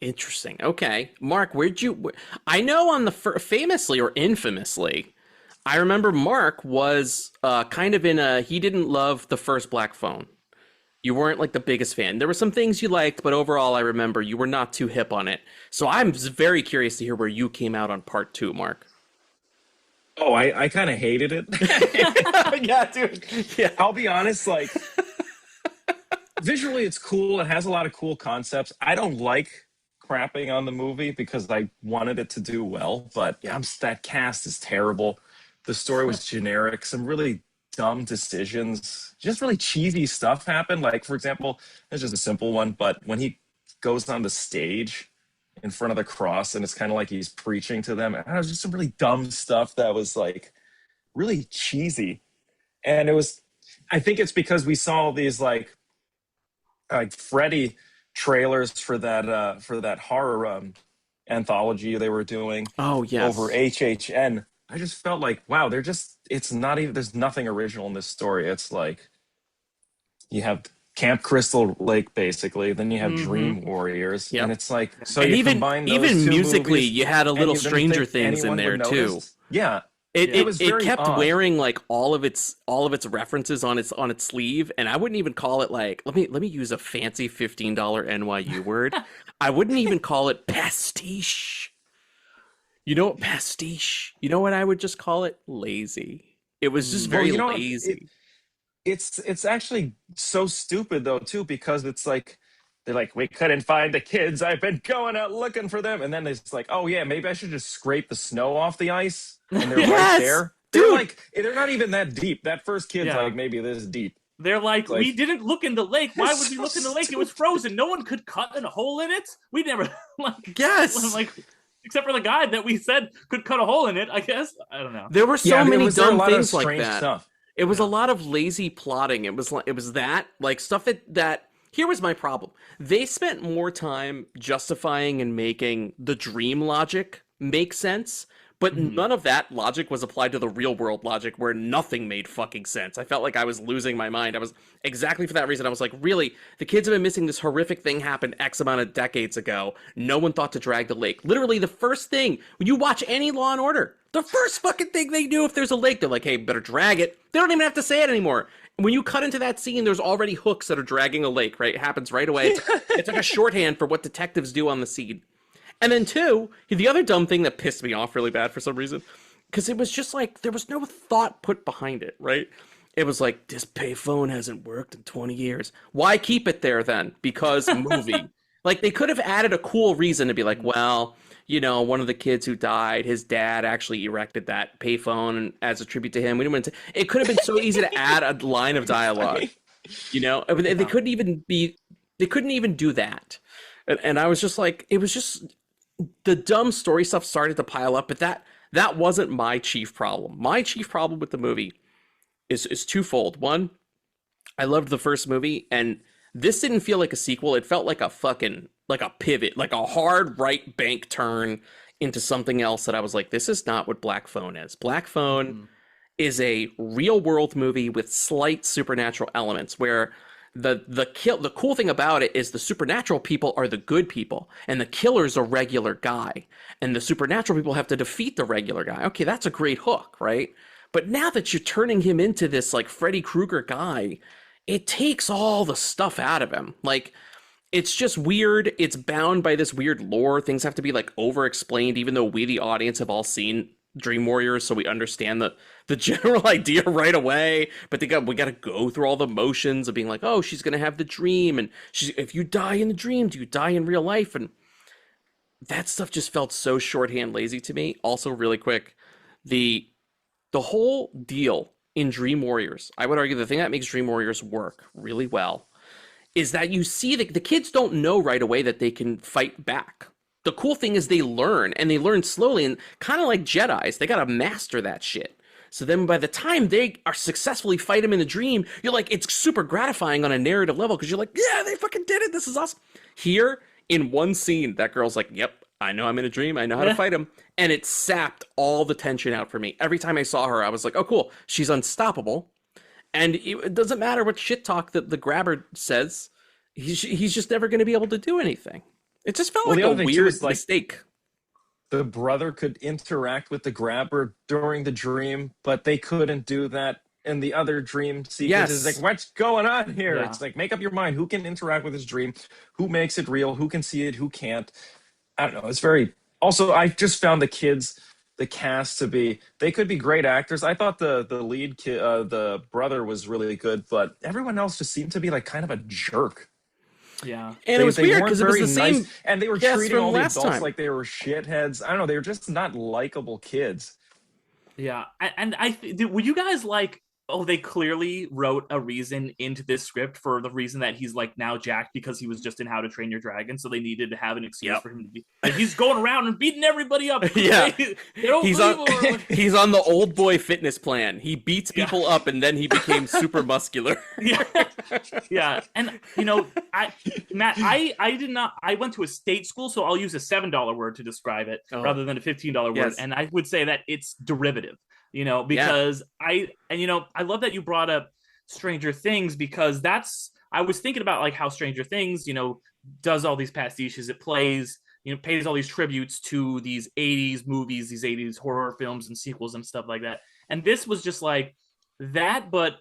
[SPEAKER 2] Interesting. Okay. Mark, I know on the famously or infamously, I remember Mark was kind of he didn't love the first Black Phone. You weren't like the biggest fan. There were some things you liked, but overall, I remember you were not too hip on it. So I'm very curious to hear where you came out on part 2, Mark.
[SPEAKER 3] Oh, I kind of hated it.
[SPEAKER 2] Yeah, dude. Yeah.
[SPEAKER 3] I'll be honest, like, visually it's cool. It has a lot of cool concepts. I don't like crapping on the movie because I wanted it to do well, but that cast is terrible. The story was generic. Some really dumb decisions, just really cheesy stuff happened. Like, for example, it's just a simple one, but when he goes on the stage in front of the cross, and it's kind of like he's preaching to them. And it was just some really dumb stuff that was like really cheesy. And it was, I think it's because we saw these like Freddy trailers for that horror anthology they were doing.
[SPEAKER 2] Oh yes,
[SPEAKER 3] over HHN. I just felt like, wow, it's not even, there's nothing original in this story. It's like you have Camp Crystal Lake basically, then you have Dream Warriors, and it's like, so
[SPEAKER 2] and
[SPEAKER 3] you
[SPEAKER 2] even
[SPEAKER 3] combine those
[SPEAKER 2] even
[SPEAKER 3] two
[SPEAKER 2] musically,
[SPEAKER 3] movies,
[SPEAKER 2] you had a little Stranger Things in there too.
[SPEAKER 3] Yeah.
[SPEAKER 2] It
[SPEAKER 3] was
[SPEAKER 2] it
[SPEAKER 3] very
[SPEAKER 2] kept
[SPEAKER 3] odd.
[SPEAKER 2] wearing like all of its references on its sleeve, and I wouldn't even call it like, let me use a fancy $15 NYU word. I wouldn't even call it pastiche. You know what, pastiche? You know what I would just call it? Lazy. It was just very lazy.
[SPEAKER 3] It's actually so stupid though too, because it's like they're like, we couldn't find the kids. I've been going out looking for them, and then it's like, oh yeah, maybe I should just scrape the snow off the ice, and they're right there. They're like, they're not even that deep. That first kid's like maybe this deep.
[SPEAKER 1] They're like, we didn't look in the lake. Why would we look in the lake? It was frozen. No one could cut a hole in it. We never like. Except for the guy that we said could cut a hole in it, I guess. I don't know.
[SPEAKER 2] There were so many dumb things like that.
[SPEAKER 3] Stuff.
[SPEAKER 2] It was a lot of lazy plotting. It was that like stuff that here was my problem. They spent more time justifying and making the dream logic make sense, but none of that logic was applied to the real world logic where nothing made fucking sense. I felt like I was losing my mind. I was exactly for that reason. I was like, really? The kids have been missing. This horrific thing happened X amount of decades ago. No one thought to drag the lake. Literally the first thing, when you watch any Law and Order, the first fucking thing they do if there's a lake, they're like, hey, better drag it. They don't even have to say it anymore. When you cut into that scene, there's already hooks that are dragging a lake, right? It happens right away. It's like a shorthand for what detectives do on the scene. And then two, the other dumb thing that pissed me off really bad for some reason, because it was just like, there was no thought put behind it, right? It was like, this payphone hasn't worked in 20 years. Why keep it there then? Because movie. Like, they could have added a cool reason to be like, well, you know, one of the kids who died, his dad actually erected that payphone as a tribute to him. We didn't want to. It could have been so easy to add a line of dialogue. You know, they couldn't even be. They couldn't even do that. And I was just like, it was just the dumb story stuff started to pile up. But that wasn't my chief problem. My chief problem with the movie is twofold. One, I loved the first movie, and this didn't feel like a sequel. It felt like a fucking, like a pivot, like a hard right bank turn into something else that I was like, this is not what Black Phone is. Black Phone is a real world movie with slight supernatural elements where the cool thing about it is the supernatural people are the good people and the killer's a regular guy and the supernatural people have to defeat the regular guy. Okay, that's a great hook, right? But now that you're turning him into this like Freddy Krueger guy, it takes all the stuff out of him. Like, it's just weird. It's bound by this weird lore. Things have to be like over explained, even though we, the audience, have all seen Dream Warriors, so we understand the general idea right away. But we got to go through all the motions of being like, oh, she's gonna have the dream, and if you die in the dream, do you die in real life? And that stuff just felt so shorthand lazy to me. Also, really quick, the whole deal in Dream Warriors, I would argue the thing that makes Dream Warriors work really well is that you see the kids don't know right away that they can fight back. The cool thing is they learn, and they learn slowly, and kind of like Jedis, they gotta master that shit. So then by the time they are successfully fight him in the dream, you're like, it's super gratifying on a narrative level, because you're like, yeah, they fucking did it, this is awesome. Here, in one scene, that girl's like, yep, I know I'm in a dream, I know how to fight him, and it sapped all the tension out for me. Every time I saw her, I was like, oh cool, she's unstoppable. And it doesn't matter what shit talk that the grabber says, he's just never going to be able to do anything. It just felt like a weird mistake.
[SPEAKER 3] The brother could interact with the grabber during the dream, but they couldn't do that in the other dream sequences. It's like, what's going on here? It's like, make up your mind. Who can interact with his dream? Who makes it real? Who can see it? Who can't? I don't know. It's very... Also, I just found the cast to be, they could be great actors. I thought the lead kid, the brother, was really good, but everyone else just seemed to be like kind of a jerk.
[SPEAKER 1] Yeah,
[SPEAKER 2] and it was weird because it was the same
[SPEAKER 3] nice, and they were treating all the adults like they were shitheads. I don't know, they were just not likable kids.
[SPEAKER 1] Yeah, and were you guys like oh, they clearly wrote a reason into this script for the reason that he's like now jacked because he was just in How to Train Your Dragon, so they needed to have an excuse for him to be like he's going around and beating everybody up.
[SPEAKER 2] Yeah,
[SPEAKER 1] they don't
[SPEAKER 2] he's on the old boy fitness plan. He beats people up and then he became super muscular.
[SPEAKER 1] Yeah, and Matt, I did not. I went to a state school, so I'll use a $7 word to describe it rather than a $15 word, and I would say that it's derivative. Because I love that you brought up Stranger Things, because I was thinking about like how Stranger Things, does all these pastiches. It pays all these tributes to these 80s movies, these 80s horror films and sequels and stuff like that. And this was just like that, but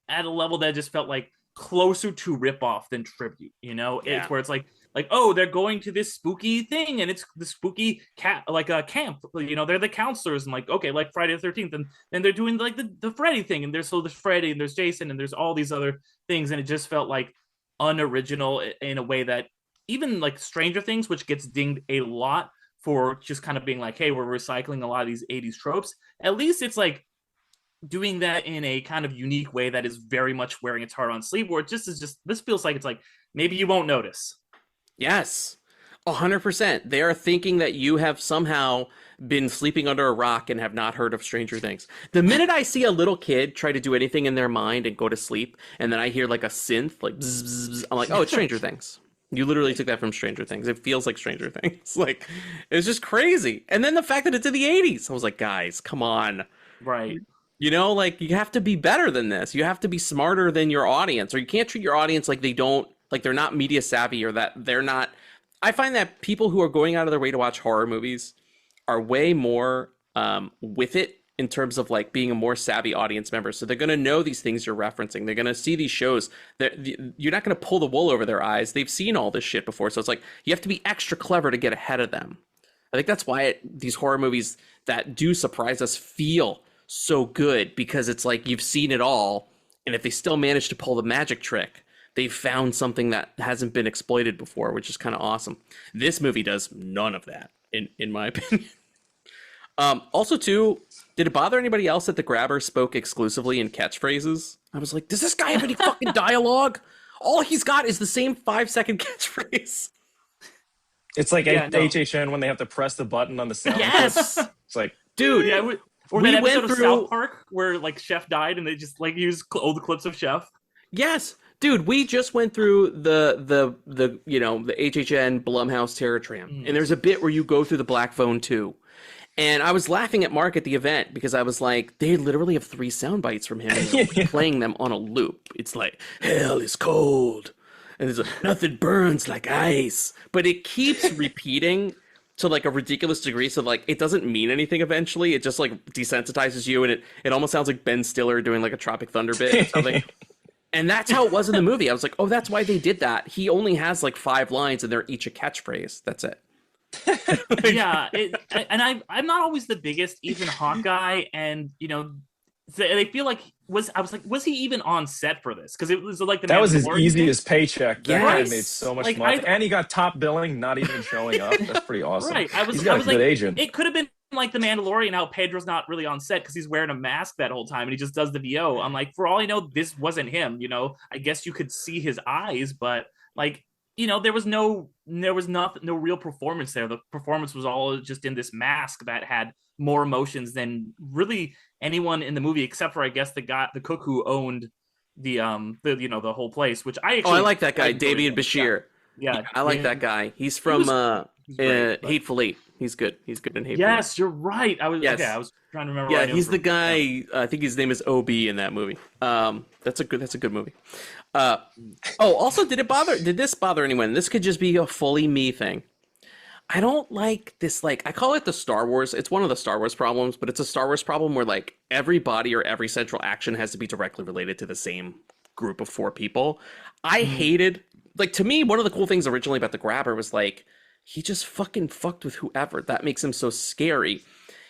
[SPEAKER 1] at a level that just felt like closer to ripoff than tribute. It's where it's like, oh, they're going to this spooky thing, and it's the spooky camp. They're the counselors, and like, okay, like Friday the 13th, and then they're doing like the Freddy thing, and there's Freddy and there's Jason and there's all these other things, and it just felt like unoriginal in a way that even like Stranger Things, which gets dinged a lot for just kind of being like, hey, we're recycling a lot of these 80s tropes. At least it's like doing that in a kind of unique way that is very much wearing its heart on sleeve, where it just this feels like it's like maybe you won't notice.
[SPEAKER 2] Yes, 100%. They are thinking that you have somehow been sleeping under a rock and have not heard of Stranger Things. The minute I see a little kid try to do anything in their mind and go to sleep, and then I hear like a synth, like bzz, bzz, bzz, I'm like, oh, it's Stranger Things. You literally took that from Stranger Things. It feels like Stranger Things. Like, it's just crazy. And then the fact that it's in the 80s, I was like, guys, come on.
[SPEAKER 1] Right.
[SPEAKER 2] Like, you have to be better than this. You have to be smarter than your audience, or you can't treat your audience like they're not media savvy, or that they're not. I find that people who are going out of their way to watch horror movies are way more with it in terms of like being a more savvy audience member. So they're going to know these things you're referencing. They're going to see these shows. You're not going to pull the wool over their eyes. They've seen all this shit before. So it's like you have to be extra clever to get ahead of them. I think that's why these horror movies that do surprise us feel so good, because it's like you've seen it all. And if they still manage to pull the magic trick, they've found something that hasn't been exploited before, which is kind of awesome. This movie does none of that, in my opinion. Also, too, did it bother anybody else that the grabber spoke exclusively in catchphrases? I was like, does this guy have any fucking dialogue? All he's got is the same 5-second catchphrase.
[SPEAKER 3] It's like HHN when they have to press the button on the sound.
[SPEAKER 2] Yes!
[SPEAKER 3] It's like,
[SPEAKER 1] dude. Yeah, or that episode of South Park where like Chef died and they just like use old clips of Chef.
[SPEAKER 2] Yes. Dude, we just went through the HHN Blumhouse Terror Tram, and there's a bit where you go through the Black Phone too. And I was laughing at Mark at the event because I was like, they literally have 3 sound bites from him and they're playing them on a loop. It's like, hell is cold. And there's nothing burns like ice. But it keeps repeating to like a ridiculous degree. So like, it doesn't mean anything eventually. It just like desensitizes you. And it almost sounds like Ben Stiller doing like a Tropic Thunder bit or something. And that's how it was in the movie. I was like, oh, that's why they did that. He only has like 5 lines and they're each a catchphrase. That's it.
[SPEAKER 1] Yeah, I'm not always the biggest Ethan Hawke guy, and they feel like was he even on set for this? Because it was like
[SPEAKER 3] that was his easiest paycheck.
[SPEAKER 1] Yes.
[SPEAKER 3] That guy made so much money, and he got top billing, not even showing up. That's pretty awesome.
[SPEAKER 1] Right,
[SPEAKER 3] he's got a good agent.
[SPEAKER 1] It could have been like The Mandalorian, how Pedro's not really on set because he's wearing a mask that whole time and he just does the VO. I'm like, for all I know, this wasn't him. I guess you could see his eyes, but like. There was no real performance there. The performance was all just in this mask that had more emotions than really anyone in the movie, except for I guess the cook who owned the whole place. Which I actually
[SPEAKER 2] I like that guy, Davian Bashir.
[SPEAKER 1] Yeah,
[SPEAKER 2] I like that guy. He's from Hateful Eight. He's good. He's good in Hateful Eight.
[SPEAKER 1] Yes, you're right. I was trying to remember.
[SPEAKER 2] Yeah, he's the guy. Yeah. I think his name is OB in that movie. That's a good movie. Also, did this bother anyone? This could just be a fully me thing. I don't like this, like, I call it the Star Wars. It's one of the Star Wars problems, but it's a Star Wars problem where like every body or every central action has to be directly related to the same group of 4 people. I hated, like, to me, one of the cool things originally about the grabber was like, he just fucking fucked with whoever. That makes him so scary.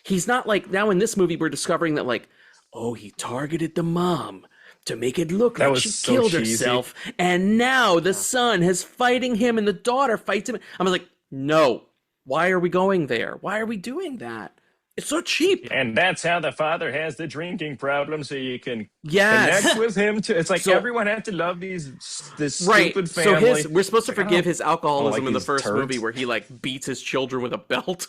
[SPEAKER 2] He's not like, now in this movie, we're discovering that like, oh, he targeted the mom to make it look like she killed herself. And now the son is fighting him and the daughter fights him. I'm like, no, why are we going there? Why are we doing that? It's so cheap.
[SPEAKER 3] And that's how the father has the drinking problem, so you can
[SPEAKER 2] Yes.
[SPEAKER 3] connect with him too. It's like everyone had to love this
[SPEAKER 2] right.
[SPEAKER 3] stupid family.
[SPEAKER 2] So we're supposed to forgive his alcoholism in the first
[SPEAKER 3] turds.
[SPEAKER 2] movie where he like beats his children with a belt.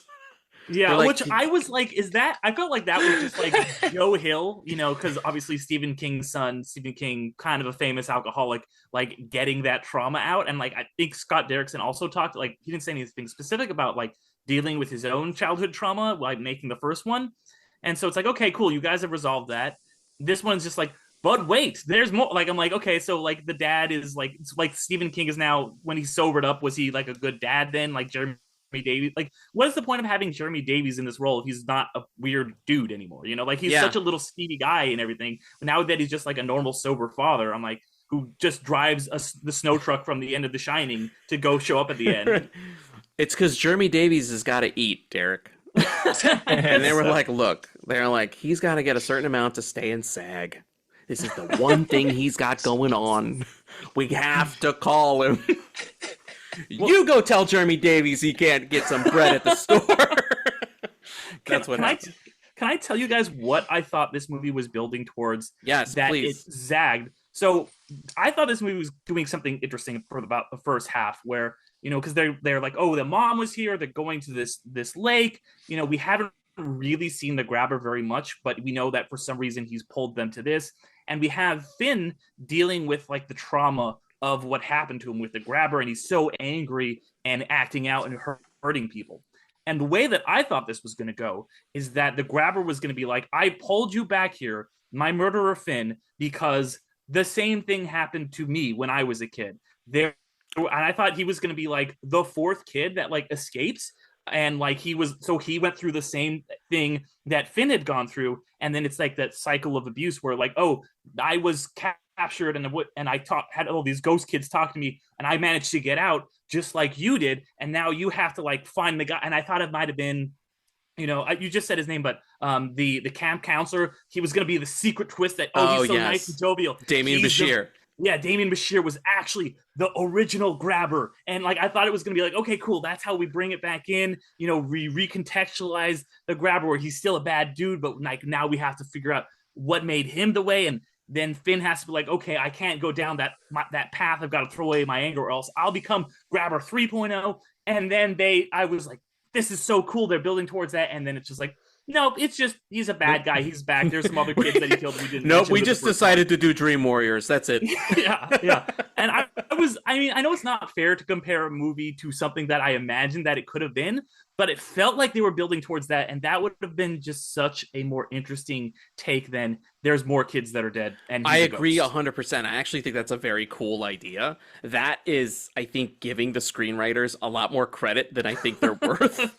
[SPEAKER 1] Yeah, which I was like, is that? I felt like that was just like Joe Hill, because obviously Stephen King's son, Stephen King, kind of a famous alcoholic, like getting that trauma out. And like, I think Scott Derrickson also talked, like, he didn't say anything specific about like dealing with his own childhood trauma, like making the first one. And so it's like, okay, cool, you guys have resolved that. This one's just like, but wait, there's more. Like, I'm like, okay, so like the dad is like, it's like Stephen King is now, when he sobered up, was he like a good dad then? Like Jeremy Davies, like, what is the point of having Jeremy Davies in this role if he's not a weird dude anymore? Like he's such a little speedy guy and everything. But now that he's just like a normal sober father, I'm like, who just drives the snow truck from the end of The Shining to go show up at the end.
[SPEAKER 2] It's because Jeremy Davies has got to eat, Derek. And they were like, look, they're like, he's got to get a certain amount to stay in SAG. This is the one thing he's got going on. We have to call him. You go tell Jeremy Davies he can't get some bread at the store. That's what happened.
[SPEAKER 1] Can I tell you guys what I thought this movie was building towards?
[SPEAKER 2] Yes,
[SPEAKER 1] that
[SPEAKER 2] please.
[SPEAKER 1] It zagged. So I thought this movie was doing something interesting for about the first half, where because they're like, oh, the mom was here. They're going to this lake. We haven't really seen the grabber very much, but we know that for some reason he's pulled them to this, and we have Finn dealing with like the trauma of what happened to him with the grabber, and he's so angry and acting out and hurting people. And the way that I thought this was going to go is that the grabber was going to be like, I pulled you back here, my murderer Finn, because the same thing happened to me when I was a kid. And I thought he was going to be like the fourth kid that like escapes, and like he went through the same thing that Finn had gone through, and then it's like that cycle of abuse where like, oh, I was captured and I had all these ghost kids talk to me, and I managed to get out just like you did, and now you have to like find the guy. And I thought it might have been, you just said his name, but the camp counselor, he was going to be the secret twist that he's so nice and jovial.
[SPEAKER 2] Damien Bashir.
[SPEAKER 1] Damien Bashir was actually the original grabber. And like, I thought it was going to be like, okay, cool, that's how we bring it back in. We recontextualize the grabber where he's still a bad dude, but like now we have to figure out what made him the way. And then Finn has to be like, okay, I can't go down that path. I've got to throw away my anger, or else I'll become Grabber 3.0. And then I was like, this is so cool. They're building towards that. And then it's just like, nope, it's just, he's a bad guy. He's back. There's some other kids that he killed.
[SPEAKER 2] Nope, we just decided to do Dream Warriors. That's it.
[SPEAKER 1] yeah. And I know it's not fair to compare a movie to something that I imagined that it could have been, but it felt like they were building towards that. And that would have been just such a more interesting take than there's more kids that are dead. And
[SPEAKER 2] I agree 100%. I actually think that's a very cool idea. That is, I think, giving the screenwriters a lot more credit than I think they're worth.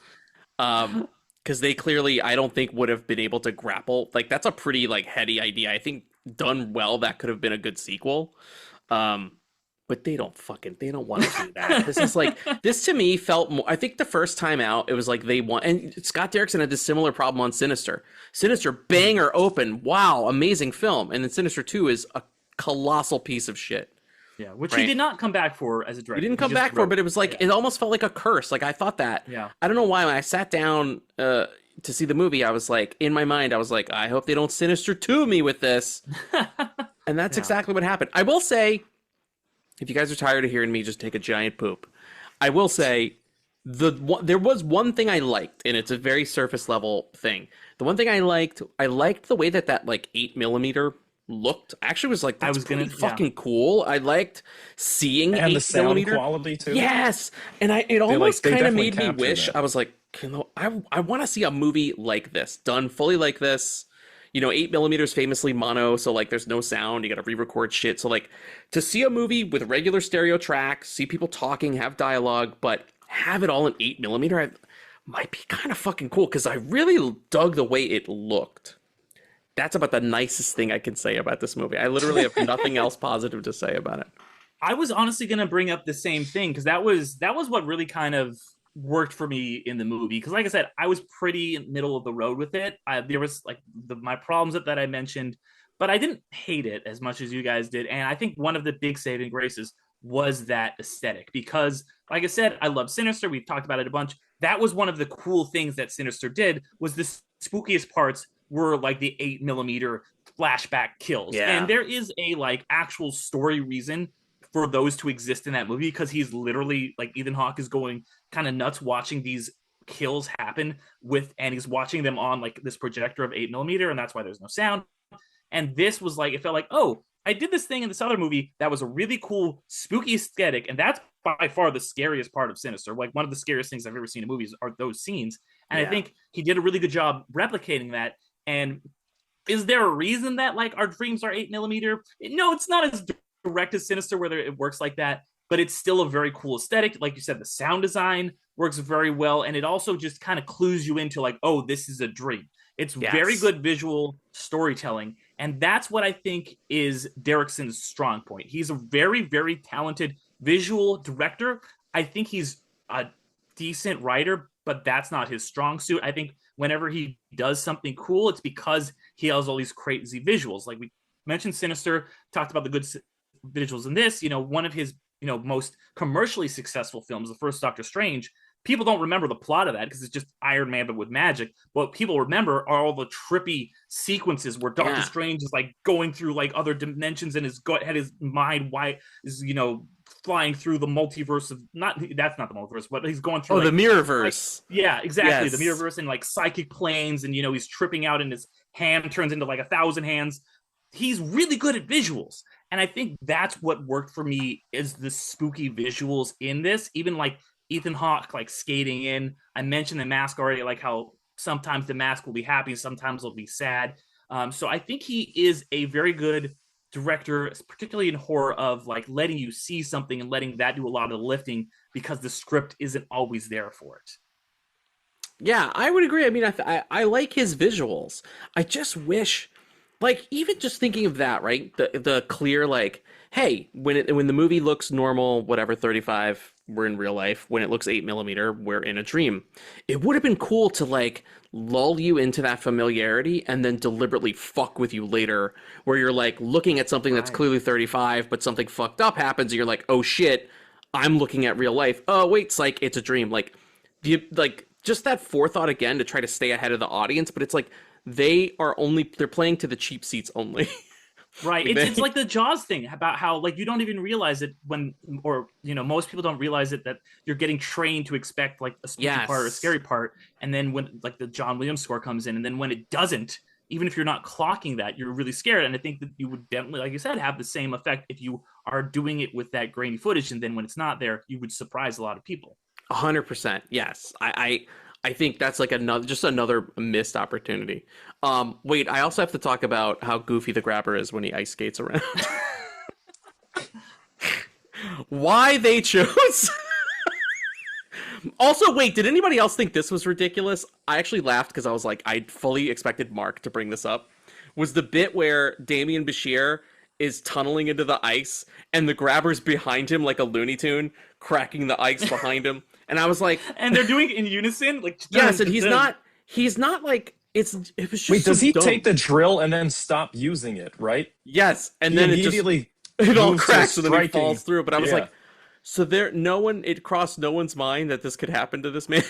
[SPEAKER 2] Because they clearly, I don't think, would have been able to grapple. Like, that's a pretty, like, heady idea. I think done well, that could have been a good sequel. But they don't want to do that. This is like, this to me felt more, I think the first time out, it was like they want, and Scott Derrickson had this similar problem on Sinister. Sinister, banger open, wow, amazing film. And then Sinister 2 is a colossal piece of shit.
[SPEAKER 1] Yeah, which he did not come back for as a director.
[SPEAKER 2] He didn't come back for, but it was like, it almost felt like a curse. Like, I thought that.
[SPEAKER 1] Yeah.
[SPEAKER 2] I don't know why. When I sat down to see the movie, I was like, in my mind, I was like, I hope they don't Sinister 2 me with this. And that's exactly what happened. I will say, if you guys are tired of hearing me just take a giant poop, I will say, there was one thing I liked, and it's a very surface level thing. The one thing I liked the way that like 8mm looked. Actually was like, that's fucking cool. I liked seeing
[SPEAKER 3] and
[SPEAKER 2] 8mm.
[SPEAKER 3] The sound quality too.
[SPEAKER 2] Yes, and it almost kind of made me wish that. I was like, I want to see a movie like this done fully like this. 8mm is famously mono, so like there's no sound. You got to re-record shit. So like to see a movie with regular stereo tracks, see people talking, have dialogue, but have it all in 8mm might be kind of fucking cool, because I really dug the way it looked. That's about the nicest thing I can say about this movie. I literally have nothing else positive to say about it.
[SPEAKER 1] I was honestly going to bring up the same thing, because that was what really kind of worked for me in the movie. Because like I said, I was pretty middle of the road with it. There was like my problems that I mentioned, but I didn't hate it as much as you guys did. And I think one of the big saving graces was that aesthetic, because like I said, I love Sinister. We've talked about it a bunch. That was one of the cool things that Sinister did, was this spookiest parts were like the 8mm flashback kills.
[SPEAKER 2] Yeah.
[SPEAKER 1] And there is a like actual story reason for those to exist in that movie, because he's literally like, Ethan Hawke is going kind of nuts watching these kills happen and he's watching them on like this projector of 8mm, and that's why there's no sound. And this was like, it felt like, oh, I did this thing in this other movie that was a really cool spooky aesthetic, and that's by far the scariest part of Sinister. Like, one of the scariest things I've ever seen in movies are those scenes, and I think he did a really good job replicating that. And is there a reason that like our dreams are 8mm? No, it's not as direct as Sinister where it works like that, but it's still a very cool aesthetic. Like you said, the sound design works very well, and it also just kind of clues you into like, oh, this is a dream. It's very good visual storytelling, and that's what I think is Derrickson's strong point. He's a very, very talented visual director. I think he's a decent writer, but that's not his strong suit. I think whenever he does something cool, it's because he has all these crazy visuals. Like we mentioned Sinister, talked about the good visuals in this. One of his most commercially successful films, the first Doctor Strange, people don't remember the plot of that because it's just Iron Man but with magic. What people remember are all the trippy sequences where Doctor Strange is like going through like other dimensions, and his mind is flying through the multiverse of that's not the multiverse, but he's going through
[SPEAKER 2] the Mirrorverse.
[SPEAKER 1] Like, yeah, exactly. Yes. The Mirrorverse, and like psychic planes, and he's tripping out and his hand turns into like 1,000 hands. He's really good at visuals. And I think that's what worked for me, is the spooky visuals in this. Even like Ethan Hawke like skating in. I mentioned the mask already, like how sometimes the mask will be happy, sometimes it'll be sad. So I think he is a very good director, particularly in horror, of like letting you see something and letting that do a lot of the lifting, because the script isn't always there for it.
[SPEAKER 2] Yeah, I would agree. I mean, I like his visuals. I just wish, like, even just thinking of that, right? The clear, like, hey, when the movie looks normal, whatever, 35, we're in real life. When it looks 8mm, we're in a dream. It would have been cool to like lull you into that familiarity and then deliberately fuck with you later, where you're like looking at something that's clearly 35, but something fucked up happens, and you're like, oh shit, I'm looking at real life. Oh wait, psych, it's a dream. Like just that forethought again to try to stay ahead of the audience, but it's like they're playing to the cheap seats only.
[SPEAKER 1] Right. It's like the Jaws thing about how like you don't even realize it most people don't realize it, that you're getting trained to expect like a spooky part or a scary part. And then when like the John Williams score comes in, and then when it doesn't, even if you're not clocking that, you're really scared. And I think that you would definitely, like you said, have the same effect if you are doing it with that grainy footage. And then when it's not there, you would surprise a lot of people.
[SPEAKER 2] 100%. Yes. I think that's like another missed opportunity. Wait, I also have to talk about how goofy the grabber is when he ice skates around. Why they chose... Also, wait, did anybody else think this was ridiculous? I actually laughed because I was like, I fully expected Mark to bring this up. Was the bit where Damian Bashir is tunneling into the ice and the grabber's behind him like a Looney Tune, cracking the ice behind him. And I was like,
[SPEAKER 1] and they're doing it in unison, like
[SPEAKER 2] yes, and he's not like it was just.
[SPEAKER 3] Wait, does he
[SPEAKER 2] dumb.
[SPEAKER 3] take the drill and then stop using it? Right?
[SPEAKER 2] Yes, and then it all cracks and then he falls through. But I was like, so it crossed no one's mind that this could happen to this man.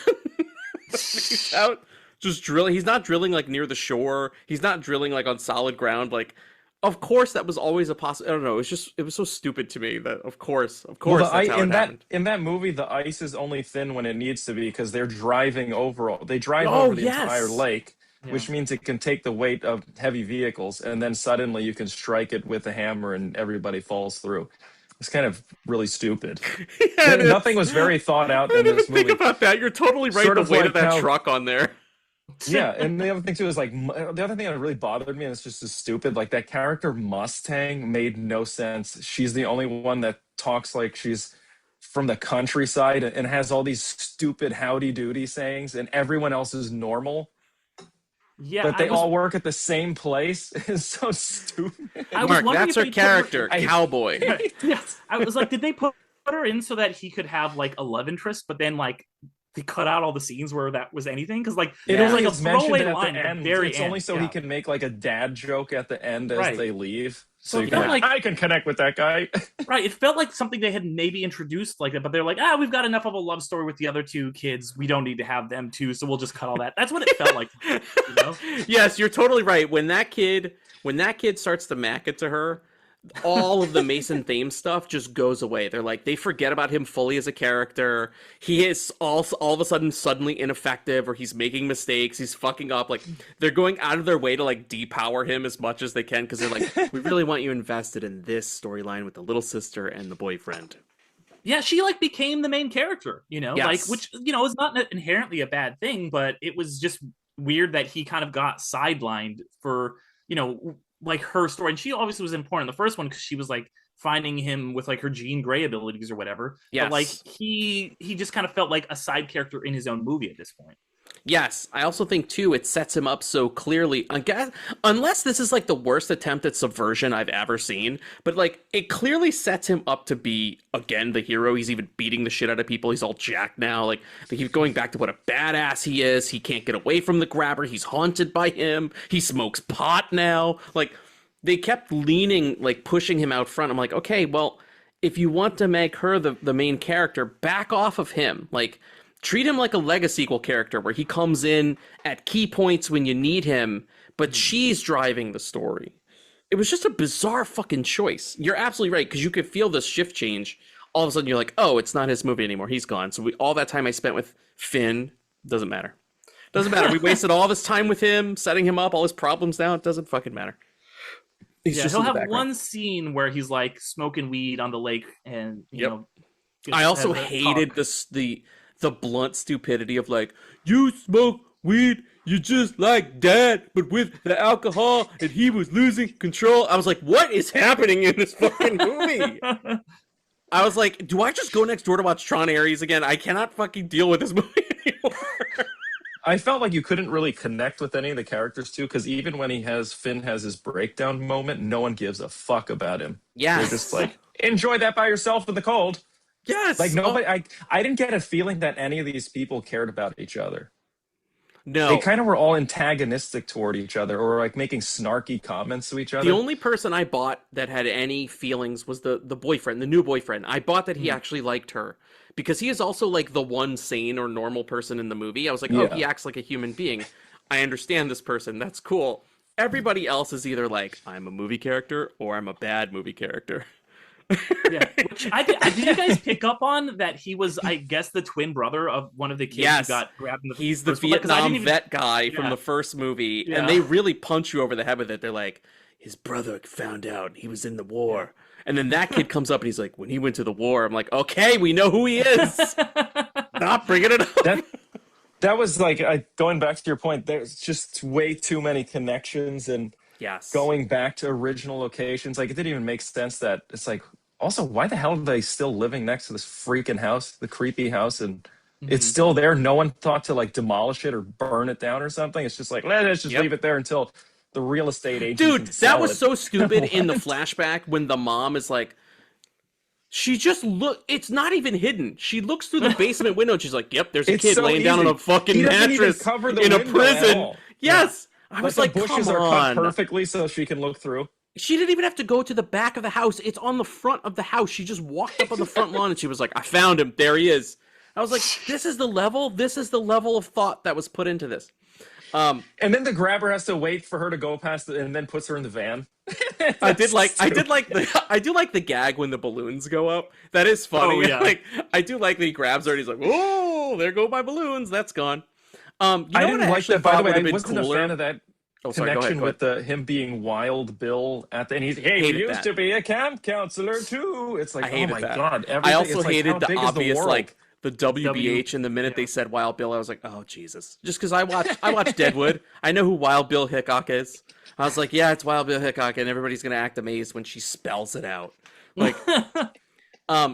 [SPEAKER 2] He's out just drilling. He's not drilling like near the shore. He's not drilling like on solid ground. Like, of course, that was always a possibility. I don't know. It was so stupid to me that of course, that's how it happened.
[SPEAKER 3] In that movie, the ice is only thin when it needs to be, because they're driving over. They drive over the entire lake, which means it can take the weight of heavy vehicles, and then suddenly you can strike it with a hammer and everybody falls through. It's kind of really stupid. Nothing was very thought out in this movie.
[SPEAKER 2] Think about that. You're totally right. Sort the weight of that truck on there.
[SPEAKER 3] Yeah, and the other thing too is like the other thing that really bothered me, and it's just as stupid, like that character Mustang made no sense. She's the only one that talks like she's from the countryside and has all these stupid howdy doody sayings, and everyone else is normal. Yeah, but they all work at the same place. It's so stupid.
[SPEAKER 2] Mark, that's her character, cowboy.
[SPEAKER 1] Yes, I was like, did they put her in so that he could have like a love interest, but then like they cut out all the scenes where that was anything, because like
[SPEAKER 3] it
[SPEAKER 1] it was
[SPEAKER 3] only
[SPEAKER 1] like a
[SPEAKER 3] is mentioned
[SPEAKER 1] throwaway
[SPEAKER 3] at
[SPEAKER 1] line
[SPEAKER 3] the
[SPEAKER 1] at the
[SPEAKER 3] end.
[SPEAKER 1] very
[SPEAKER 3] It's
[SPEAKER 1] end.
[SPEAKER 3] only so he can make like a dad joke at the end as
[SPEAKER 1] Right.
[SPEAKER 3] they leave.
[SPEAKER 1] So
[SPEAKER 3] you
[SPEAKER 1] it
[SPEAKER 3] can
[SPEAKER 1] felt like
[SPEAKER 3] I can connect with that guy.
[SPEAKER 1] right. It felt like something they had maybe introduced like that, but they're like, we've got enough of a love story with the other two kids. We don't need to have them too, so we'll just cut all that. That's what it felt like. You know?
[SPEAKER 2] Yes, you're totally right. When that kid starts to mack it to her, all of the Mason theme stuff just goes away. They're like, they forget about him fully as a character. He is all of a sudden suddenly ineffective, or he's making mistakes, he's fucking up. Like, they're going out of their way to like depower him as much as they can, because they're like, we really want you invested in this storyline with the little sister and the boyfriend.
[SPEAKER 1] Yeah, she like became the main character, you know,
[SPEAKER 2] yes.
[SPEAKER 1] like, which, you know, is not inherently a bad thing, but it was just weird that he kind of got sidelined for, you know, like her story. And she obviously was important in the first one because she was like finding him with like her Jean Grey abilities or whatever.
[SPEAKER 2] Yes.
[SPEAKER 1] But like he just kind of felt like a side character in his own movie at this point.
[SPEAKER 2] Yes, I also think too it sets him up so clearly. Unless this is like the worst attempt at subversion I've ever seen, but like it clearly sets him up to be again the hero. He's even beating the shit out of people. He's all jacked now. Like they keep going back to what a badass he is. He can't get away from the grabber. He's haunted by him. He smokes pot now. Like they kept leaning, like pushing him out front. I'm like, okay, well, if you want to make her the main character, back off of him. Like, treat him like a legacy sequel character where he comes in at key points when you need him, but she's driving the story. It was just a bizarre fucking choice. You're absolutely right, because you could feel this shift change. All of a sudden you're like, oh, it's not his movie anymore. He's gone. So all that time I spent with Finn, doesn't matter. Doesn't matter. We wasted all this time with him, setting him up, all his problems now. It doesn't fucking matter.
[SPEAKER 1] He'll have one scene where he's like smoking weed on the lake, and you know.
[SPEAKER 2] I also hated the blunt stupidity of like, you smoke weed, you just like dad, but with the alcohol, and he was losing control. I was like, what is happening in this fucking movie? I was like, do I just go next door to watch Tron Ares again? I cannot fucking deal with this movie anymore.
[SPEAKER 3] I felt like you couldn't really connect with any of the characters too, because even when Finn has his breakdown moment, no one gives a fuck about him.
[SPEAKER 2] Yeah,
[SPEAKER 3] they're just like, enjoy that by yourself in the cold.
[SPEAKER 2] Yes,
[SPEAKER 3] like nobody. I didn't get a feeling that any of these people cared about each other.
[SPEAKER 2] No,
[SPEAKER 3] they kind of were all antagonistic toward each other, or like making snarky comments to each other.
[SPEAKER 2] The only person I bought that had any feelings was the boyfriend, the new boyfriend. I bought that he actually liked her, because he is also like the one sane or normal person in the movie. I was like, oh, he acts like a human being. I understand this person. That's cool. Everybody else is either like, I'm a movie character or I'm a bad movie character.
[SPEAKER 1] Yeah, which did you guys pick up on that he was, I guess, the twin brother of one of the kids who got grabbed in the
[SPEAKER 2] He's the Vietnam vet guy from the first movie, and they really punch you over the head with it. They're like, his brother found out he was in the war. And then that kid comes up and he's like, when he went to the war, I'm like, okay, we know who he is. Stop bringing it up.
[SPEAKER 3] That was like, going back to your point, there's just way too many connections and going back to original locations. Like, it didn't even make sense that it's like, also, why the hell are they still living next to this freaking house, the creepy house, and it's still there? No one thought to like demolish it or burn it down or something. It's just like, let's just leave it there until the real estate agent.
[SPEAKER 2] Dude, that was so stupid in the flashback when the mom is like, she just it's not even hidden. She looks through the basement window and she's like, yep, there's a kid laying down on a fucking mattress in a prison. Yes. I was like,
[SPEAKER 3] the bushes are cut perfectly so she can look through.
[SPEAKER 2] She didn't even have to go to the back of the house. It's on the front of the house. She just walked up on the front lawn and she was like, I found him. There he is. I was like, this is the level of thought that was put into this.
[SPEAKER 3] And then the grabber has to wait for her to go past and then puts her in the van.
[SPEAKER 2] I do like the gag when the balloons go up. That is funny. Oh, yeah. Like, I do like that he grabs her and he's like, "Oh, there go my balloons. That's gone."
[SPEAKER 3] I didn't like that. By the way, I wasn't a fan of that connection with him being Wild Bill at the end. He used to be a camp counselor too. It's like, oh my god!
[SPEAKER 2] I also hated the obvious like the WBH, and the minute they said Wild Bill, I was like, oh Jesus! Just because I watched Deadwood, I know who Wild Bill Hickok is. I was like, yeah, it's Wild Bill Hickok, and everybody's gonna act amazed when she spells it out. Like,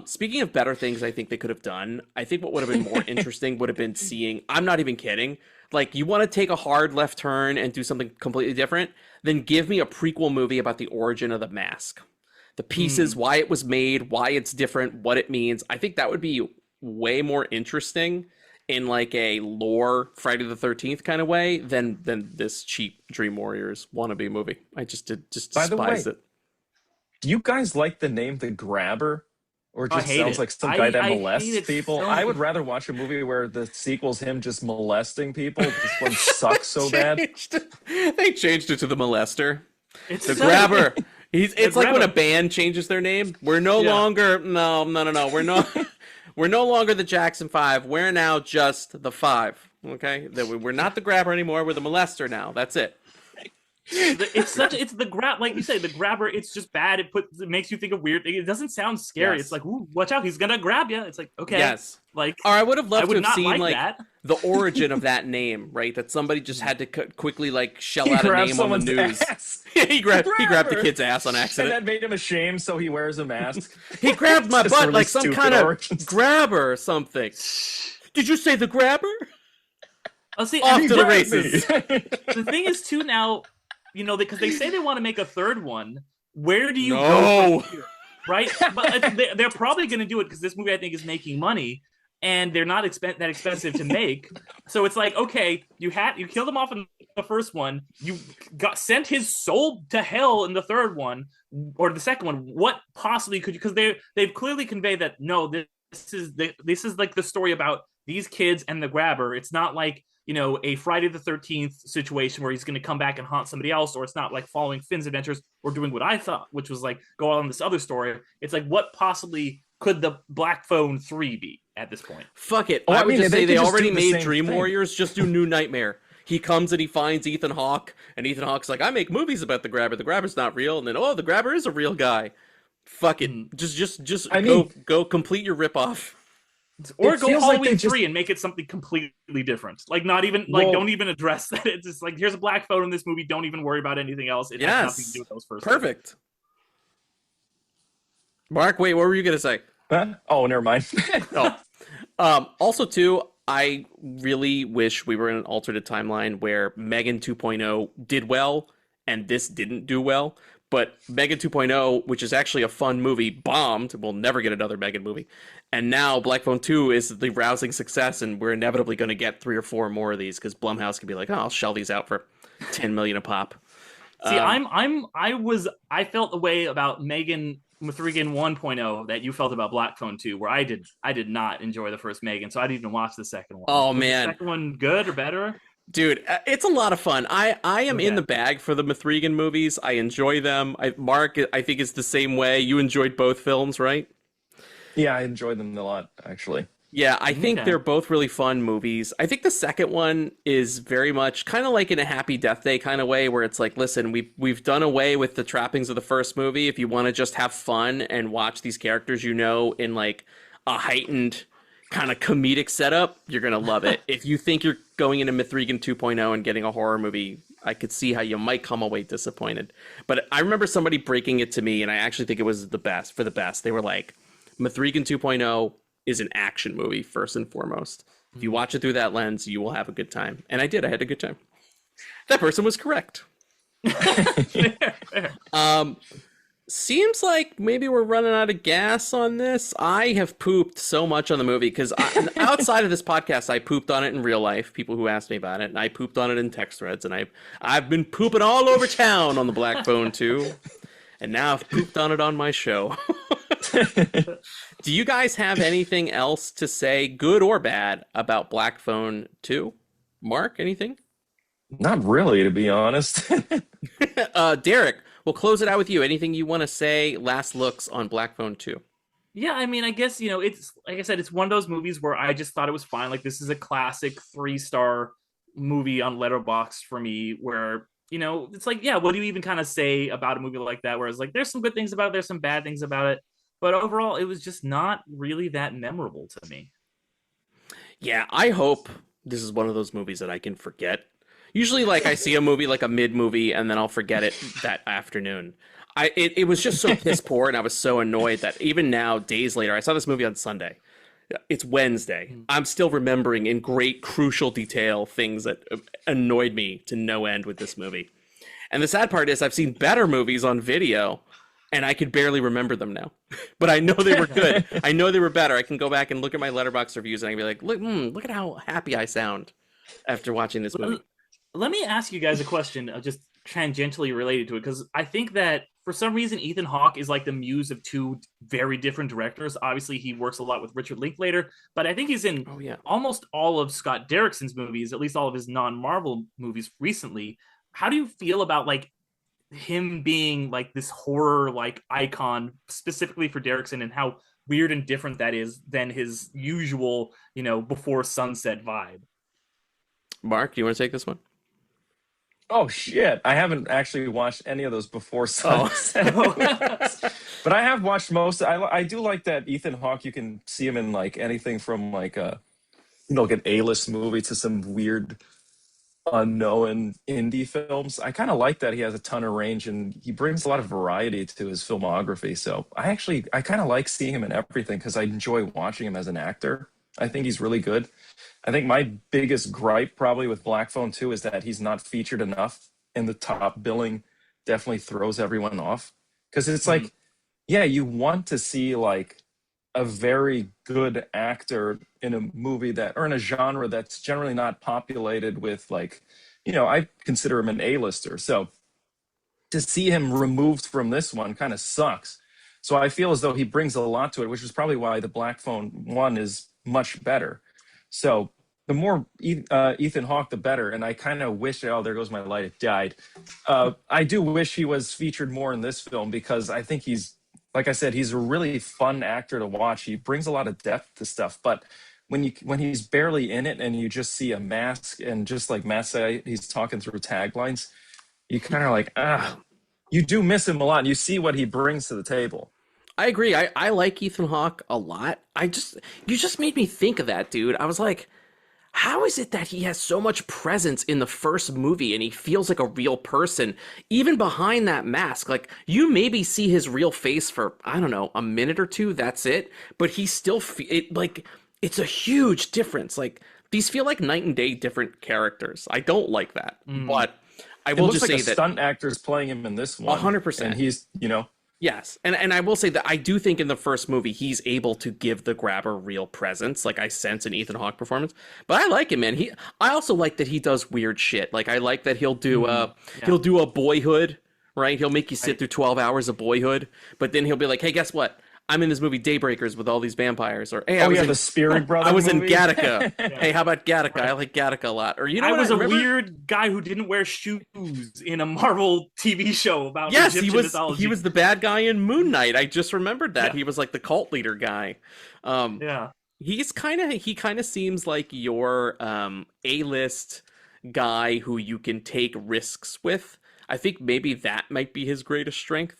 [SPEAKER 2] speaking of better things, I think they could have done. I think what would have been more interesting would have been seeing. I'm not even kidding. Like, you want to take a hard left turn and do something completely different, then give me a prequel movie about the origin of the mask, the pieces, why it was made, why it's different, what it means. I think that would be way more interesting in like a lore Friday the 13th kind of way than this cheap Dream Warriors wannabe movie. I just despise it.
[SPEAKER 3] Do you guys like the name The Grabber? Or it just sounds like some guy that molests people? I would rather watch a movie where the sequel's him just molesting people. This one sucks so bad.
[SPEAKER 2] They changed it to The Molester. It's The Grabber. It's like when a band changes their name. We're no longer no. We're no longer the Jackson 5. We're now just the 5. Okay, we're not the Grabber anymore. We're the Molester now. That's it.
[SPEAKER 1] It's the grab, like you say, the Grabber. It's just bad. It makes you think of weird things. It doesn't sound scary. Yes. It's like, ooh, watch out, he's gonna grab you. It's like, okay,
[SPEAKER 2] yes,
[SPEAKER 1] like.
[SPEAKER 2] Or I would have loved to have seen like the origin of that name, right? That somebody just had to quickly like shell out a name on the news. he grabbed the kid's ass on accident,
[SPEAKER 3] and that made him ashamed, so he wears a mask.
[SPEAKER 2] He grabbed my butt really like some kind of grabber or something. Did you say the Grabber?
[SPEAKER 1] Oh, see,
[SPEAKER 2] off to the races.
[SPEAKER 1] The thing is, too, now. You know, because they say they want to make a third one. Where do you go from here? Right? But they're probably going to do it because this movie, I think, is making money, and they're not that expensive to make. So it's like, okay, you killed him off in the first one. You sent his soul to hell in the third one or the second one. What possibly could you? Because they've clearly conveyed that no, this is like the story about these kids and the Grabber. It's not like, you know, a Friday the 13th situation where he's going to come back and haunt somebody else, or it's not like following Finn's adventures or doing what I thought, which was like go on this other story. It's like, what possibly could the Black Phone 3 be at this point?
[SPEAKER 2] Fuck it. I would just say they already made Dream Warriors. Just do New Nightmare. He comes and he finds Ethan Hawke, and Ethan Hawke's like, I make movies about the Grabber. The Grabber's not real. And then, oh, the Grabber is a real guy. Fuck it. Just go complete your ripoff.
[SPEAKER 1] Or go Halloween 3 and make it something completely different. Like, not even, don't even address that. It's just like, here's a Black Phone in this movie. Don't even worry about anything else. It has nothing to do with those first.
[SPEAKER 2] Perfect. Mark, wait, what were you going to say?
[SPEAKER 3] Huh? Oh, never mind.
[SPEAKER 2] Also, too, I really wish we were in an alternate timeline where Megan 2.0 did well and this didn't do well. But Megan 2.0, which is actually a fun movie, bombed. We'll never get another Megan movie. And now Black Phone 2 is the rousing success, and we're inevitably going to get 3 or 4 more of these because Blumhouse can be like, oh, I'll shell these out for $10 million a pop.
[SPEAKER 1] See, I felt the way about Megan Mithrigan 1.0 that you felt about Black Phone 2, where I did not enjoy the first Megan, so I didn't even watch the second one.
[SPEAKER 2] Oh,
[SPEAKER 1] was
[SPEAKER 2] man.
[SPEAKER 1] the second one good or better?
[SPEAKER 2] Dude, it's a lot of fun. I am in the bag for the Mithrigan movies. I enjoy them. Mark, I think, is the same way. You enjoyed both films, right?
[SPEAKER 3] Yeah, I enjoyed them a lot, actually.
[SPEAKER 2] Yeah, I think they're both really fun movies. I think the second one is very much kind of like in a Happy Death Day kind of way, where it's like, listen, we've done away with the trappings of the first movie. If you want to just have fun and watch these characters, you know, in like a heightened kind of comedic setup, you're gonna love it. If you think you're going into Mithrigan 2.0 and getting a horror movie, I could see how you might come away disappointed. But I remember somebody breaking it to me, and I actually think it was the best. They were like, Mithrigan 2.0 is an action movie first and foremost. If you watch it through that lens, you will have a good time. And I did. I had a good time. That person was correct. Seems like maybe we're running out of gas on this. I have pooped so much on the movie because outside of this podcast, I pooped on it in real life. People who asked me about it, and I pooped on it in text threads, and I've been pooping all over town on the Black Phone too, and now I've pooped on it on my show. Do you guys have anything else to say, good or bad, about Black Phone 2? Mark, anything?
[SPEAKER 3] Not really, to be honest.
[SPEAKER 2] Derick, we'll close it out with you. Anything you want to say, last looks on Black Phone 2?
[SPEAKER 1] Yeah, I mean, I guess, you know, it's, like I said, it's one of those movies where I just thought it was fine. Like, this is a classic 3-star movie on Letterboxd for me, where, you know, it's like, yeah, what do you even kind of say about a movie like that? Whereas, like, there's some good things about it, there's some bad things about it. But overall, it was just not really that memorable to me.
[SPEAKER 2] Yeah, I hope this is one of those movies that I can forget. Usually, like, I see a movie, like a mid-movie, and then I'll forget it that afternoon. It was just so piss poor, and I was so annoyed that even now, days later, I saw this movie on Sunday. It's Wednesday. I'm still remembering in great, crucial detail things that annoyed me to no end with this movie. And the sad part is I've seen better movies on video and I could barely remember them now. But I know they were good. I know they were better. I can go back and look at my Letterboxd reviews, and I can be like, look at how happy I sound after watching this movie.
[SPEAKER 1] Let me ask you guys a question, just tangentially related to it, because I think that for some reason Ethan Hawke is like the muse of two very different directors. Obviously, he works a lot with Richard Linklater, but I think he's in almost all of Scott Derrickson's movies, at least all of his non-Marvel movies recently. How do you feel about like him being like this horror like icon specifically for Derrickson, and how weird and different that is than his usual, Before Sunset vibe?
[SPEAKER 2] Mark, do you want to take this one?
[SPEAKER 3] Oh shit! I haven't actually watched any of those Before Sunset, but I have watched most. I do like that Ethan Hawke. You can see him in like anything from like like an A-list movie to some weird, unknown indie films. I kind of like that he has a ton of range and he brings a lot of variety to his filmography. So I kind of like seeing him in everything because I enjoy watching him as an actor. I think he's really good. I think my biggest gripe probably with Black Phone 2 is that he's not featured enough, and the top billing definitely throws everyone off. Because it's like, yeah, you want to see like a very good actor in a movie or in a genre that's generally not populated with like, I consider him an A-lister. So to see him removed from this one kind of sucks. So I feel as though he brings a lot to it, which is probably why the Black Phone 1 is much better. So the more Ethan Hawke, the better. And I kind of wish, there goes my light, it died. I do wish he was featured more in this film because I think like I said, he's a really fun actor to watch. He brings a lot of depth to stuff. But when he's barely in it and you just see a mask and just like Matt said, he's talking through taglines, you kind of like, you do miss him a lot. You see what he brings to the table.
[SPEAKER 2] I agree. I like Ethan Hawke a lot. You just made me think of that, dude. I was like, how is it that he has so much presence in the first movie and he feels like a real person, even behind that mask? Like, you maybe see his real face for, I don't know, a minute or two, that's it. But he still, it's a huge difference. Like, these feel like night and day different characters. I don't like that. But I will just say that
[SPEAKER 3] stunt actor's playing him in this one.
[SPEAKER 2] 100%.
[SPEAKER 3] And he's,
[SPEAKER 2] Yes, and I will say that I do think in the first movie he's able to give the grabber real presence, like I sense in Ethan Hawke performance. But I like him, man. I also like that he does weird shit. Like I like that he'll do a Boyhood, right? He'll make you sit through 12 hours of Boyhood, but then he'll be like, "Hey, guess what? I'm in this movie Daybreakers with all these vampires." Or, "Hey,
[SPEAKER 3] the Spirit Brother.
[SPEAKER 2] I was
[SPEAKER 3] movie?
[SPEAKER 2] in Gattaca. Hey, how about Gattaca? Right. I like Gattaca a lot." Or
[SPEAKER 1] I was a weird guy who didn't wear shoes in a Marvel TV show about Egyptian mythology.
[SPEAKER 2] He was the bad guy in Moon Knight. I just remembered that. He was like the cult leader guy. He kind of seems like your A-list guy who you can take risks with. I think maybe that might be his greatest strength.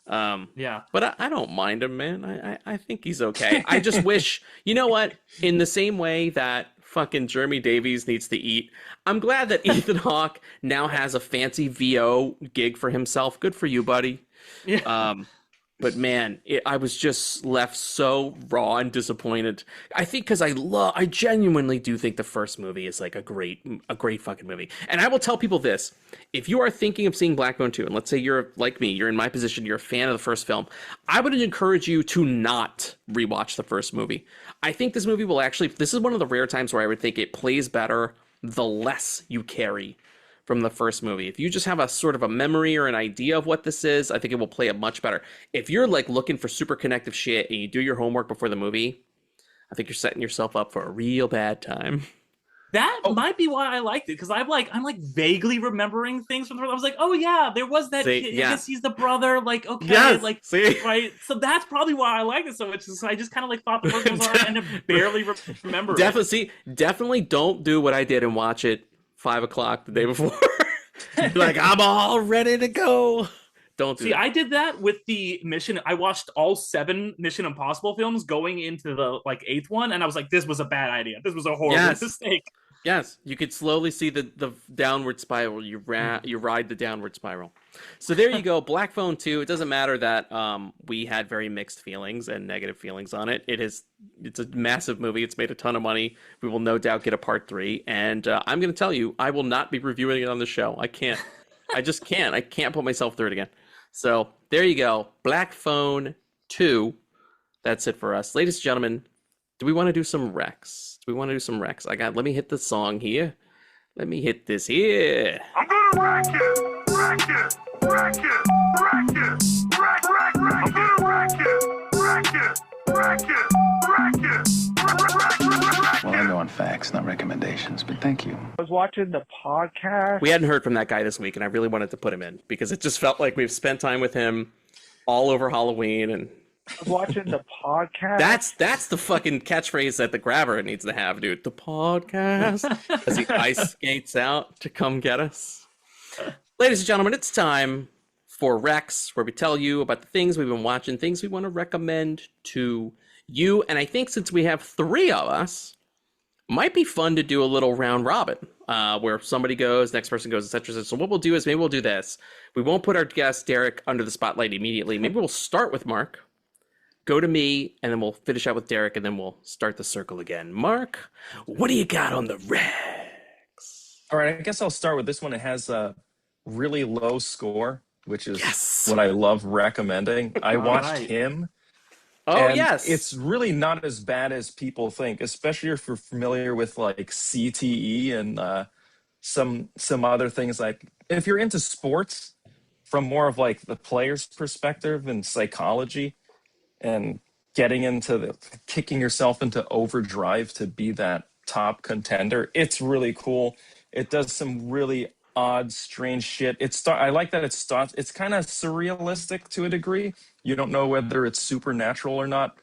[SPEAKER 2] But I don't mind him, man. I think he's okay. I just wish, you know what? In the same way that fucking Jeremy Davies needs to eat, I'm glad that Ethan Hawke now has a fancy VO gig for himself. Good for you, buddy. Yeah. But man, I was just left so raw and disappointed. I think because I genuinely do think the first movie is like a great fucking movie. And I will tell people this: if you are thinking of seeing Black Phone 2, and let's say you're like me, you're in my position, you're a fan of the first film, I would encourage you to not rewatch the first movie. I think this movie will this is one of the rare times where I would think it plays better the less you carry from the first movie. If you just have a sort of a memory or an idea of what this is, I think it will play it much better. If you're like looking for super connective shit and you do your homework before the movie, I think you're setting yourself up for a real bad time.
[SPEAKER 1] That might be why I liked it, because I'm vaguely remembering things from the first. I was like, oh yeah, there was that kid. Yeah. I guess he's the brother. Like, okay, yes, like, right. So that's probably why I liked it so much. So I just kind of like thought the first one was alright and barely remember it.
[SPEAKER 2] Definitely don't do what I did and watch it 5 o'clock the day before. Like, I'm all ready to go. Don't do that.
[SPEAKER 1] I did that with the Mission. I watched all 7 Mission Impossible films going into the 8th one, and I was like, this was a bad idea. This was a horrible mistake.
[SPEAKER 2] Yes, you could slowly see the downward spiral. You ride the downward spiral. So there you go, Black Phone 2. It doesn't matter that we had very mixed feelings and negative feelings on it. It's a massive movie. It's made a ton of money. We will no doubt get a part 3. And I'm going to tell you, I will not be reviewing it on the show. I can't. I just can't. I can't put myself through it again. So there you go. Black Phone 2. That's it for us. Ladies and gentlemen, do we want to do some Rex? Let me hit the song here. Let me hit this here.
[SPEAKER 4] I'm gonna wreck it, wreck it, wreck it, wreck it, wreck, wreck, wreck. I'm gonna wreck it, wreck it, wreck it, wreck it, wreck.
[SPEAKER 5] Well, I go on facts, not recommendations, but thank you.
[SPEAKER 4] I was watching the podcast.
[SPEAKER 2] We hadn't heard from that guy this week, and I really wanted to put him in because it just felt like we've spent time with him all over Halloween, and
[SPEAKER 4] I was watching the podcast.
[SPEAKER 2] That's the fucking catchphrase that the grabber needs to have, dude. The podcast as he ice skates out to come get us. Ladies and gentlemen, it's time for Rex, where we tell you about the things we've been watching, things we want to recommend to you. And I think since we have 3 of us, might be fun to do a little round robin, where somebody goes, next person goes, etc. So what we'll do is maybe we'll do this. We won't put our guest Derick under the spotlight immediately. Maybe we'll start with Mark, go to me, and then we'll finish out with Derick, and then we'll start the circle again. Mark, what do you got on the Rex?
[SPEAKER 3] All right, I guess I'll start with this one. It has a really low score, which is
[SPEAKER 2] Yes.
[SPEAKER 3] what I love recommending. I watched
[SPEAKER 1] right.
[SPEAKER 3] him.
[SPEAKER 2] Oh,
[SPEAKER 3] and
[SPEAKER 2] yes.
[SPEAKER 3] It's really not as bad as people think, especially if you're familiar with like CTE and some other things. Like if you're into sports from more of like the player's perspective and psychology and kicking yourself into overdrive to be that top contender, it's really cool. It does some really odd, strange shit. I like that it's kind of surrealistic to a degree. You don't know whether it's supernatural or not,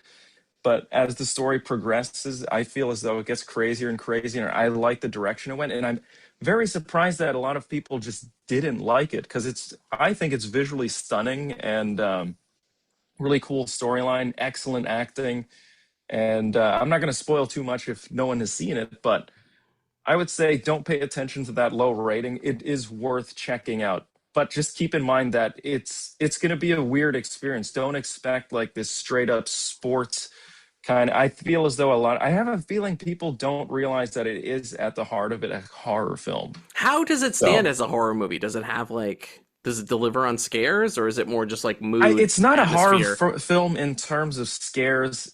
[SPEAKER 3] but as the story progresses, I feel as though it gets crazier and crazier. I like the direction it went, and I'm very surprised that a lot of people just didn't like it because I think it's visually stunning and really cool storyline, excellent acting, and I'm not going to spoil too much if no one has seen it, but I would say don't pay attention to that low rating. It is worth checking out. But just keep in mind that it's going to be a weird experience. Don't expect like this straight up sports kind. I feel as though I have a feeling people don't realize that it is at the heart of it a horror film.
[SPEAKER 2] How does it stand as a horror movie? Does it deliver on scares, or is it more just like mood?
[SPEAKER 3] It's not
[SPEAKER 2] atmosphere?
[SPEAKER 3] a horror film in terms of scares.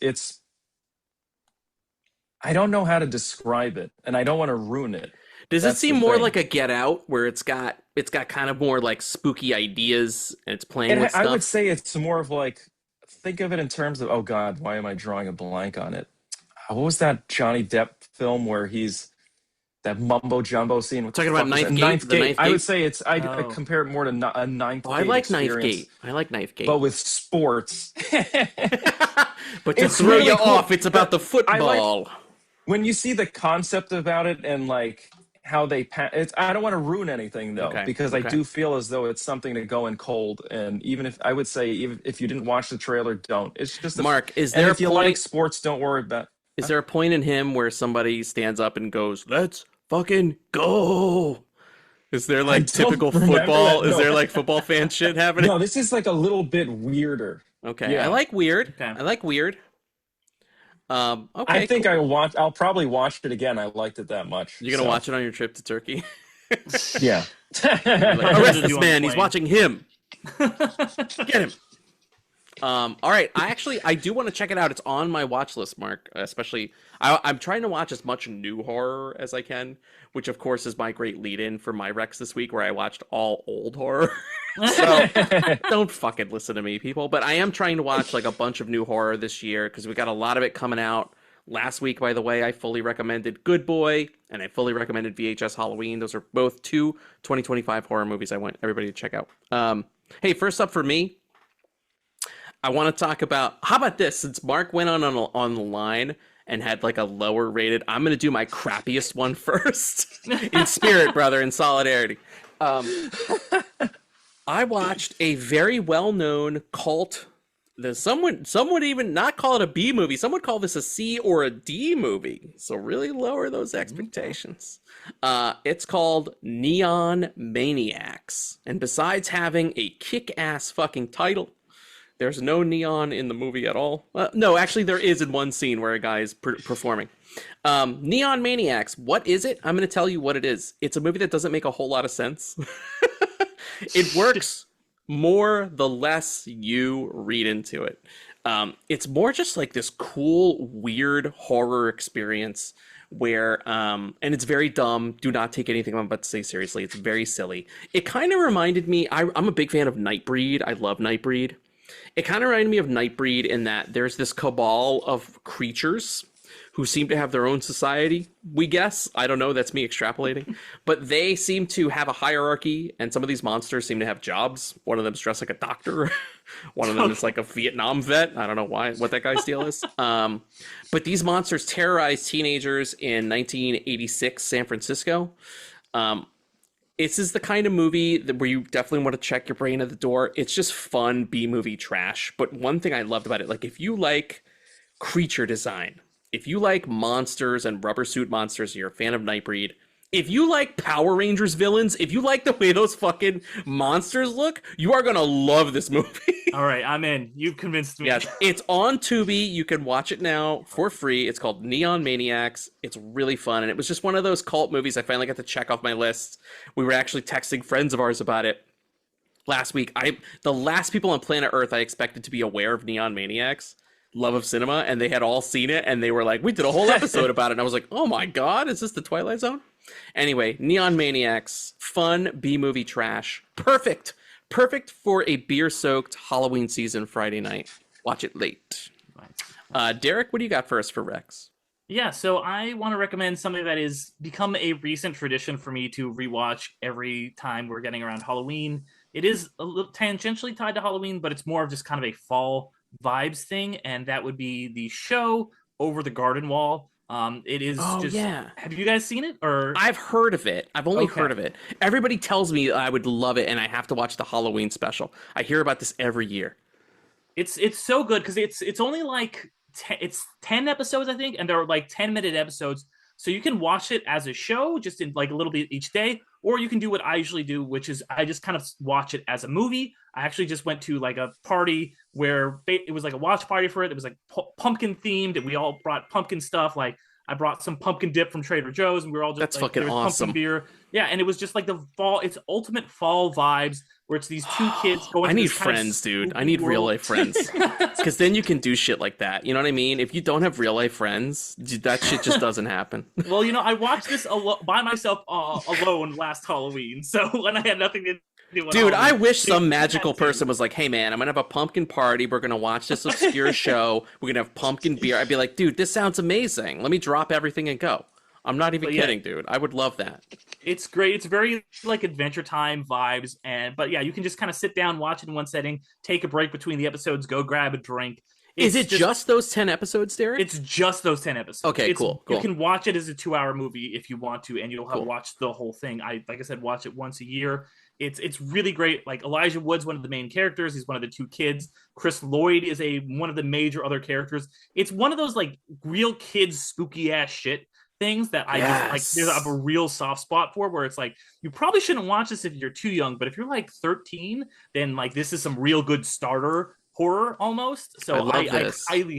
[SPEAKER 3] I don't know how to describe it, and I don't want to ruin it.
[SPEAKER 2] Does it seem more like a Get Out, where it's got kind of more like spooky ideas and it's playing with stuff?
[SPEAKER 3] I would say it's more of like, think of it in terms of, oh God, why am I drawing a blank on it? What was that Johnny Depp film where he's that mumbo jumbo scene?
[SPEAKER 2] We're talking about Ninth Gate.
[SPEAKER 3] I would say I compare it more to a Ninth Gate.
[SPEAKER 2] I like Ninth Gate.
[SPEAKER 3] But with sports.
[SPEAKER 2] But to throw you off, it's about the football.
[SPEAKER 3] When you see the concept about it and like how they I don't want to ruin anything though, because I do feel as though it's something to go in cold. And even if I would say, even if you didn't watch the trailer, don't. It's just
[SPEAKER 2] Mark. Is there
[SPEAKER 3] if you like sports, don't worry about.
[SPEAKER 2] Is there a point in him where somebody stands up and goes, "Let's fucking go"? Is there like typical football? No. Is there like football fan shit happening?
[SPEAKER 3] No, this is like a little bit weirder.
[SPEAKER 2] Okay, yeah. I like weird.
[SPEAKER 1] Okay.
[SPEAKER 2] I like weird. Okay,
[SPEAKER 3] I think I'll probably watch it again. I liked it that much.
[SPEAKER 2] You're gonna watch it on your trip to Turkey?
[SPEAKER 3] Yeah.
[SPEAKER 2] Arrest this man. He's watching him. Get him. All right. I do want to check it out. It's on my watch list, Mark. Especially, I'm trying to watch as much new horror as I can, which of course is my great lead-in for my Rex this week, where I watched all old horror. So don't fucking listen to me, people. But I am trying to watch like a bunch of new horror this year because we got a lot of it coming out. Last week, by the way, I fully recommended Good Boy and I fully recommended VHS Halloween. Those are both 2 2025 horror movies I want everybody to check out. Hey, first up for me, I want to talk about, how about this? Since Mark went on the line and had like a lower rated, I'm going to do my crappiest one first. In spirit, brother, in solidarity. I watched a very well-known cult. Some would even not call it a B movie. Some would call this a C or a D movie. So really lower those expectations. It's called Neon Maniacs. And besides having a kick-ass fucking title, there's no neon in the movie at all. No, actually there is in one scene where a guy is performing. Neon Maniacs, what is it? I'm going to tell you what it is. It's a movie that doesn't make a whole lot of sense. It works more the less you read into it. It's more just like this cool, weird horror experience where, and it's very dumb. Do not take anything I'm about to say seriously. It's very silly. It kind of reminded me, I'm a big fan of Nightbreed. I love Nightbreed. It kind of reminded me of Nightbreed in that there's this cabal of creatures who seem to have their own society, we guess. I don't know, that's me extrapolating. But they seem to have a hierarchy, and some of these monsters seem to have jobs. One of them's dressed like a doctor. One of them is like a Vietnam vet. I don't know what that guy's deal is. But these monsters terrorize teenagers in 1986 San Francisco. This is the kind of movie where you definitely want to check your brain at the door. It's just fun B-movie trash. But one thing I loved about it, like if you like creature design, if you like monsters and rubber suit monsters, and you're a fan of Nightbreed, if you like Power Rangers villains, if you like the way those fucking monsters look, you are going to love this movie.
[SPEAKER 1] All right, I'm in. You've convinced me.
[SPEAKER 2] Yes, it's on Tubi. You can watch it now for free. It's called Neon Maniacs. It's really fun. And it was just one of those cult movies I finally got to check off my list. We were actually texting friends of ours about it last week. The last people on planet Earth I expected to be aware of Neon Maniacs, love of cinema, and they had all seen it, and they were like, we did a whole episode about it. And I was like, oh my God, is this the Twilight Zone? Anyway, Neon Maniacs, fun B-movie trash. Perfect for a beer-soaked Halloween season Friday night. Watch it late. Derick, what do you got for us for Rex?
[SPEAKER 1] Yeah, so I want to recommend something that has become a recent tradition for me to rewatch every time we're getting around Halloween. It is a little tangentially tied to Halloween, but it's more of just kind of a fall vibes thing, and that would be the show Over the Garden Wall. It is
[SPEAKER 2] yeah.
[SPEAKER 1] Have you guys seen it? Or
[SPEAKER 2] I've heard of it. I've only heard of it. Everybody tells me I would love it, and I have to watch the Halloween special. I hear about this every year.
[SPEAKER 1] It's so good because it's only like it's 10 episodes, I think, and they're like 10-minute episodes. So you can watch it as a show, just in like a little bit each day, or you can do what I usually do, which is I just kind of watch it as a movie. I actually just went to like a party where it was like a watch party for it. It was like pumpkin themed, and we all brought pumpkin stuff. Like I brought some pumpkin dip from Trader Joe's, and we were all just
[SPEAKER 2] that's
[SPEAKER 1] like,
[SPEAKER 2] fucking awesome.
[SPEAKER 1] Pumpkin beer, yeah, and it was just like the fall. It's ultimate fall vibes. Where it's these two kids going.
[SPEAKER 2] I need friends, dude. I need real life friends. Because then you can do shit like that. You know what I mean? If you don't have real life friends, that shit just doesn't happen.
[SPEAKER 1] Well, I watched this by myself alone last Halloween. So when I had nothing to do.
[SPEAKER 2] Dude, I wish some magical person was like, hey man, I'm going to have a pumpkin party. We're going to watch this obscure show. We're going to have pumpkin beer. I'd be like, dude, this sounds amazing. Let me drop everything and go. I'm not even kidding, dude. I would love that.
[SPEAKER 1] It's great. It's very like Adventure Time vibes, but yeah, you can just kind of sit down, watch it in one setting, take a break between the episodes, go grab a drink.
[SPEAKER 2] Is it just those 10 episodes, Derick?
[SPEAKER 1] It's just those 10 episodes.
[SPEAKER 2] Okay, cool.
[SPEAKER 1] You can watch it as a 2-hour movie if you want to, and you'll have watched the whole thing. Like I said, watch it once a year. It's really great. Like Elijah Wood's one of the main characters. He's one of the two kids. Chris Lloyd is one of the major other characters. It's one of those like real kids spooky ass shit things that I just like. There's a real soft spot for, where it's like you probably shouldn't watch this if you're too young, but if you're like 13, then like this is some real good starter horror almost. So I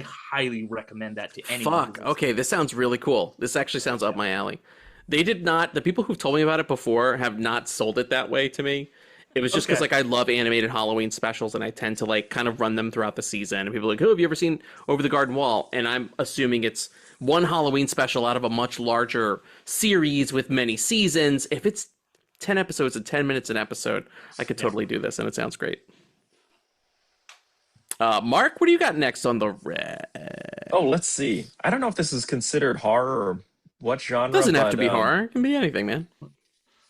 [SPEAKER 1] highly recommend that to anyone.
[SPEAKER 2] Okay, this sounds really cool. This actually sounds up my alley. They did not. The people who've told me about it before have not sold it that way to me. It was just because like I love animated Halloween specials, and I tend to like kind of run them throughout the season. And people are like, "Oh, have you ever seen Over the Garden Wall?" And I'm assuming it's one Halloween special out of a much larger series with many seasons. If it's 10 episodes and 10 minutes an episode, I could totally do this, and it sounds great. Mark, what do you got next on the red?
[SPEAKER 3] Oh, let's see. I don't know if this is considered horror or what genre.
[SPEAKER 2] Doesn't have to be horror. It can be anything, man.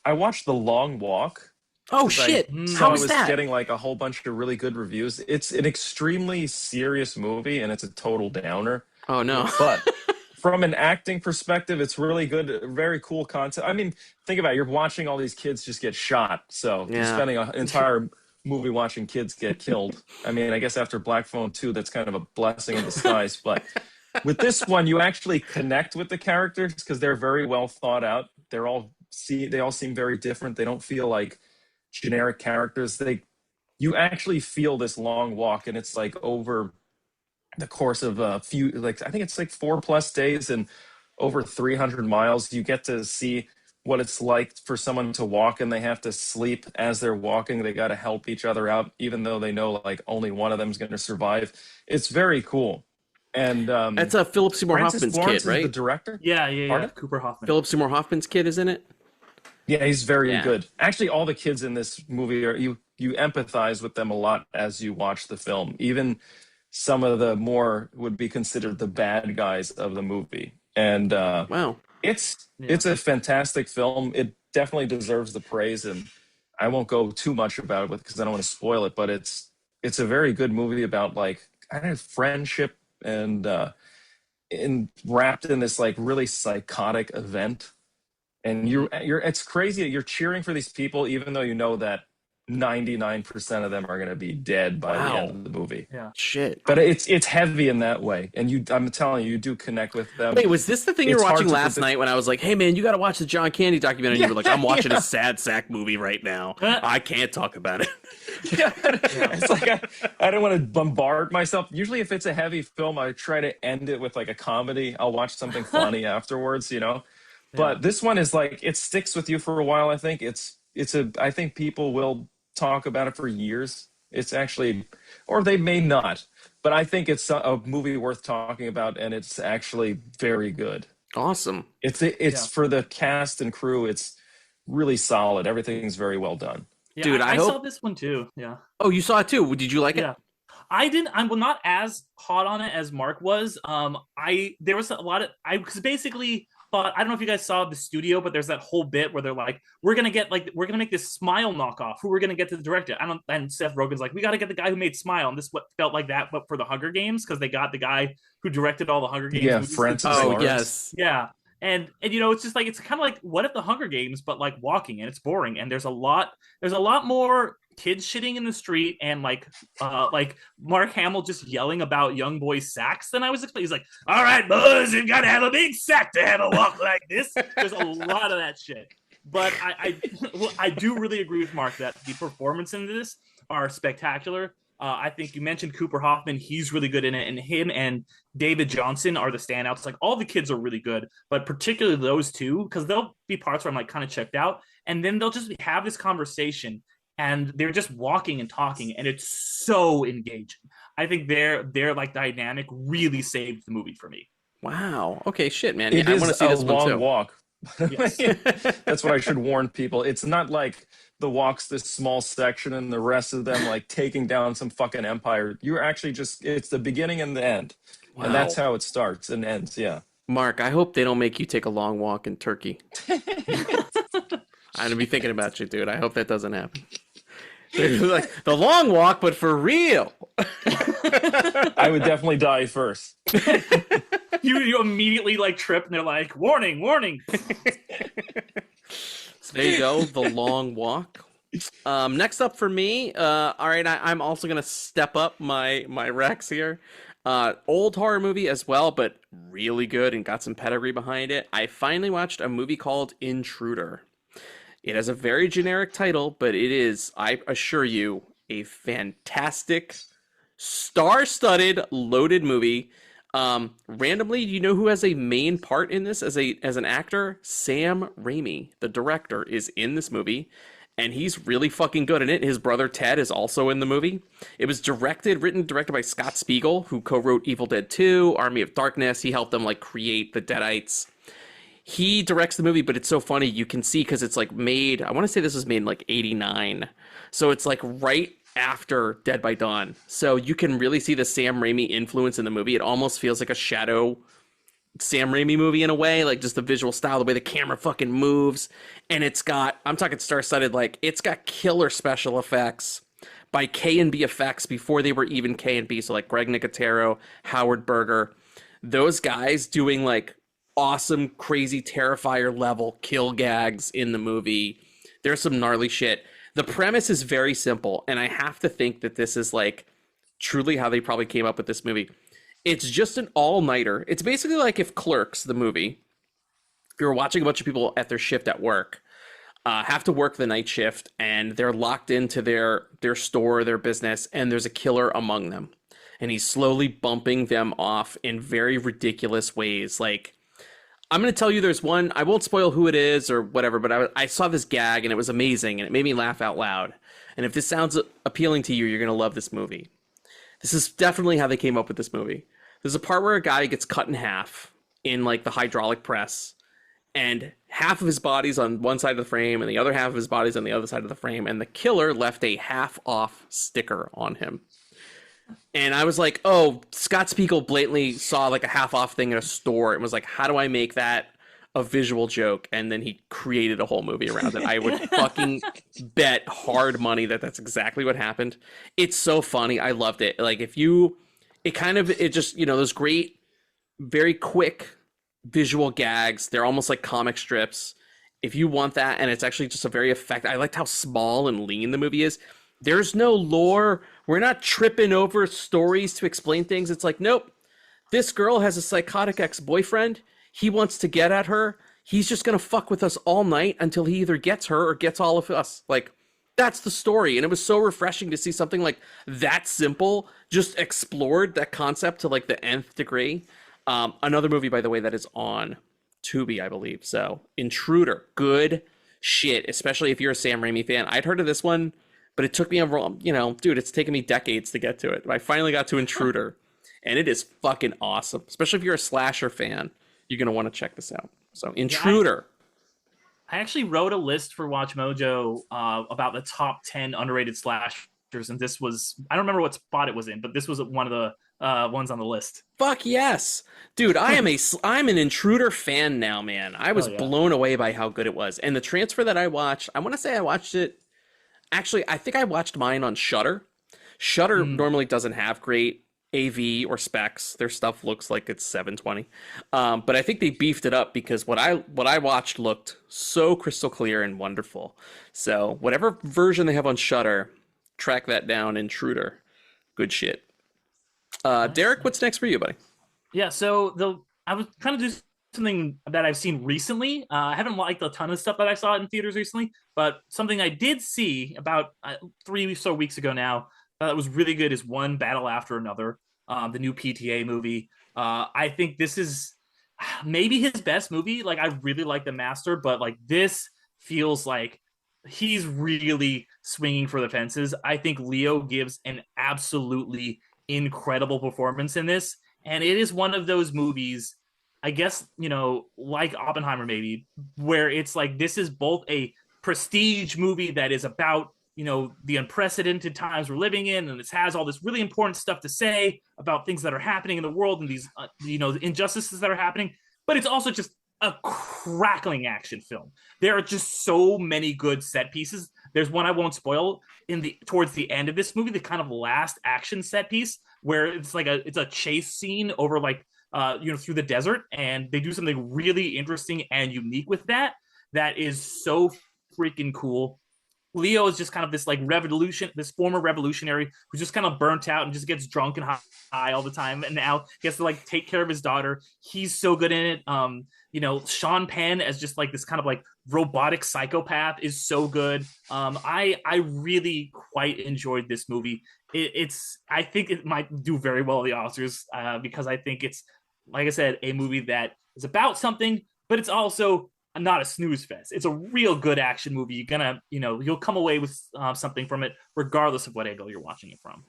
[SPEAKER 3] I watched The Long Walk.
[SPEAKER 2] Oh shit!
[SPEAKER 3] How was that? I was getting like a whole bunch of really good reviews. It's an extremely serious movie, and it's a total downer.
[SPEAKER 2] Oh no!
[SPEAKER 3] But from an acting perspective, it's really good. Very cool concept. I mean, think about it. You're watching all these kids just get shot. So you're spending an entire movie watching kids get killed. I mean, I guess after Black Phone 2, that's kind of a blessing in disguise. But with this one, you actually connect with the characters because they're very well thought out. They all seem very different. They don't feel like generic characters. You actually feel this long walk, and it's like over the course of a few, like I think it's like 4+ days and over 300 miles. You get to see what it's like for someone to walk and they have to sleep as they're walking. They got to help each other out, even though they know like only one of them is going to survive. It's very cool. And
[SPEAKER 2] that's a Philip Seymour
[SPEAKER 3] Francis
[SPEAKER 2] Hoffman's
[SPEAKER 3] Lawrence
[SPEAKER 2] kid, right?
[SPEAKER 3] is the director.
[SPEAKER 1] Yeah.
[SPEAKER 3] Pardon?
[SPEAKER 1] Cooper Hoffman.
[SPEAKER 2] Philip Seymour Hoffman's kid is in it.
[SPEAKER 3] Yeah, he's very
[SPEAKER 2] Yeah.
[SPEAKER 3] good. Actually, all the kids in this movie are you empathize with them a lot as you watch the film. Even some of the more would be considered the bad guys of the movie. And
[SPEAKER 2] Wow.
[SPEAKER 3] it's a fantastic film. It definitely deserves the praise, and I won't go too much about it because I don't want to spoil it. But it's a very good movie about like kind of friendship and wrapped in this like really psychotic event. And you're it's crazy. You're cheering for these people, even though you know that 99% of them are going to be dead by the end of the movie.
[SPEAKER 1] Yeah.
[SPEAKER 2] Shit.
[SPEAKER 3] But it's heavy in that way, and I'm telling you, you do connect with them.
[SPEAKER 2] Wait, was this the thing you
[SPEAKER 3] It's
[SPEAKER 2] were
[SPEAKER 3] hard
[SPEAKER 2] watching
[SPEAKER 3] to
[SPEAKER 2] last
[SPEAKER 3] predict-
[SPEAKER 2] night when I was like, "Hey man, you got to watch the John Candy documentary"? And you were like, "I'm watching a sad sack movie right now. I can't talk about it."
[SPEAKER 3] It's like I don't want to bombard myself. Usually, if it's a heavy film, I try to end it with like a comedy. I'll watch something funny afterwards, you know. But this one is like it sticks with you for a while. I think I think people will talk about it for years. It's actually, or they may not, but I think it's a movie worth talking about, and it's actually very good.
[SPEAKER 2] Awesome.
[SPEAKER 3] It's for the cast and crew. It's really solid. Everything's very well done.
[SPEAKER 1] Yeah,
[SPEAKER 2] Dude, I
[SPEAKER 1] saw
[SPEAKER 2] hope-
[SPEAKER 1] this one too. Yeah.
[SPEAKER 2] Oh, you saw it too. Did you like it?
[SPEAKER 1] Yeah. I didn't. I'm not as hot on it as Mark was. There was a lot of because basically thought I don't know if you guys saw the studio, but there's that whole bit where they're like, we're gonna make this Smile knockoff. Who we're gonna get to the director? And Seth Rogen's like, we got to get the guy who made Smile. And this what felt like that, but for the Hunger Games because they got the guy who directed all the Hunger Games.
[SPEAKER 3] Yeah,
[SPEAKER 1] movies.
[SPEAKER 3] Francis
[SPEAKER 2] Oh
[SPEAKER 3] Lawrence.
[SPEAKER 2] yes.
[SPEAKER 1] Yeah. And you know, it's just like it's kind of like what if the Hunger Games, but like walking, and it's boring. And there's a lot more kids shitting in the street and like Mark Hamill just yelling about young boys' sacks than I was expecting. He's like, "All right, boys, you've got to have a big sack to have a walk like this." There's a lot of that shit. But I do really agree with Mark that the performances in this are spectacular. I think you mentioned Cooper Hoffman. He's really good in it. And him and David Johnson are the standouts. Like all the kids are really good, but particularly those two, because there'll be parts where I'm like kind of checked out. And then they'll just have this conversation and they're just walking and talking. And it's so engaging. I think their like dynamic really saved the movie for me.
[SPEAKER 2] Wow. Okay. Shit, man.
[SPEAKER 3] It
[SPEAKER 2] I
[SPEAKER 3] is
[SPEAKER 2] want to see
[SPEAKER 3] a
[SPEAKER 2] this one
[SPEAKER 3] long
[SPEAKER 2] too.
[SPEAKER 3] walk.
[SPEAKER 1] Yes.
[SPEAKER 3] That's what I should warn people. It's not like the walk's this small section and the rest of them like taking down some fucking empire. You're actually it's the beginning and the end.
[SPEAKER 2] Wow.
[SPEAKER 3] And that's how it starts and ends. Yeah.
[SPEAKER 2] Mark, I hope they don't make you take a long walk in Turkey. I'm gonna be thinking about you, dude. I hope that doesn't happen. Like the long walk, but for real.
[SPEAKER 3] I would definitely die first.
[SPEAKER 1] You immediately like trip and they're like, warning.
[SPEAKER 2] So there you go, the long walk. Next up for me, all right, I'm also gonna step up my Rex here. Old horror movie as well, but really good and got some pedigree behind it. I finally watched a movie called Intruder. It has a very generic title, but it is, I assure you, a fantastic, star-studded, loaded movie. Randomly, do you know who has a main part in this as an actor? Sam Raimi, the director, is in this movie, and he's really fucking good in it. His brother Ted is also in the movie. It was written and directed by Scott Spiegel, who co-wrote Evil Dead 2, Army of Darkness. He helped them like create the Deadites. He directs the movie, but it's so funny. You can see because it's like made, I want to say this was made in like 89. So it's like right after Dead by Dawn. So you can really see the Sam Raimi influence in the movie. It almost feels like a shadow Sam Raimi movie in a way, like just the visual style, the way the camera fucking moves. And it's got, I'm talking star-studded, like it's got killer special effects by K&B Effects before they were even K&B. So like Greg Nicotero, Howard Berger, those guys doing like awesome, crazy Terrifier level kill gags in the movie. There's some gnarly shit. The premise is very simple, and I have to think that this is like truly how they probably came up with this movie. It's just an all-nighter. It's basically like if Clerks, the movie, if you're watching a bunch of people at their shift at work, have to work the night shift, and they're locked into their store, their business, and there's a killer among them. And he's slowly bumping them off in very ridiculous ways. Like, I'm going to tell you there's one, I won't spoil who it is or whatever, but I saw this gag and it was amazing and it made me laugh out loud. And if this sounds appealing to you, you're going to love this movie. This is definitely how they came up with this movie. There's a part where a guy gets cut in half in like the hydraulic press, and half of his body's on one side of the frame and the other half of his body's on the other side of the frame, and the killer left a half off sticker on him. And I was like, oh, Scott Spiegel blatantly saw like a half off thing in a store and was like, how do I make that a visual joke? And then he created a whole movie around it. I would fucking bet hard money that that's exactly what happened. It's so funny. I loved it. Like it just, those great, very quick visual gags. They're almost like comic strips. If you want that, and it's actually just a very effective, I liked how small and lean the movie is. There's no lore. We're not tripping over stories to explain things. It's like, nope, this girl has a psychotic ex-boyfriend. He wants to get at her. He's just going to fuck with us all night until he either gets her or gets all of us. Like, that's the story. And it was so refreshing to see something like that simple, just explored that concept to like the nth degree. Another movie, by the way, that is on Tubi, I believe. So, Intruder, good shit, especially if you're a Sam Raimi fan. I'd heard of this one, but it took me dude, it's taken me decades to get to it. I finally got to Intruder, and it is fucking awesome. Especially if you're a slasher fan, you're going to want to check this out. So, Intruder.
[SPEAKER 1] I actually wrote a list for Watch Mojo about the top 10 underrated slashers, and this was, I don't remember what spot it was in, but this was one of the ones on the list.
[SPEAKER 2] Fuck yes. Dude, I'm an Intruder fan now, man. I was blown away by how good it was. And the transfer that I watched, I want to say I watched it, actually, I think I watched mine on Shudder. Shudder normally doesn't have great AV or specs. Their stuff looks like it's 720. But I think they beefed it up because what I watched looked so crystal clear and wonderful. So whatever version they have on Shudder, track that down. Intruder. Good shit. Derick, what's next for you, buddy?
[SPEAKER 1] Yeah, so I was trying to do something that I've seen recently. I haven't liked a ton of stuff that I saw in theaters recently, but something I did see about 3 or so weeks ago now that was really good is One Battle After Another, the new PTA movie. I think this is maybe his best movie. Like, I really like The Master, but like this feels like he's really swinging for the fences. I think Leo gives an absolutely incredible performance in this, and it is one of those movies, I guess, like Oppenheimer maybe, where it's like this is both a prestige movie that is about the unprecedented times we're living in, and it has all this really important stuff to say about things that are happening in the world and these the injustices that are happening, but it's also just a crackling action film. There are just so many good set pieces. There's one I won't spoil towards the end of this movie, the kind of last action set piece where it's a chase scene over through the desert, and they do something really interesting and unique with that is so freaking cool. Leo is just kind of this this former revolutionary who's just kind of burnt out and just gets drunk and high all the time, and now he has to take care of his daughter. He's so good in it. Sean Penn as just this kind of robotic psychopath is so good. I really quite enjoyed this movie. I think it might do very well at the Oscars because I think it's, like I said, a movie that is about something, but it's also not a snooze fest. It's a real good action movie. You're gonna, you'll come away with something from it, regardless of what angle you're watching it from.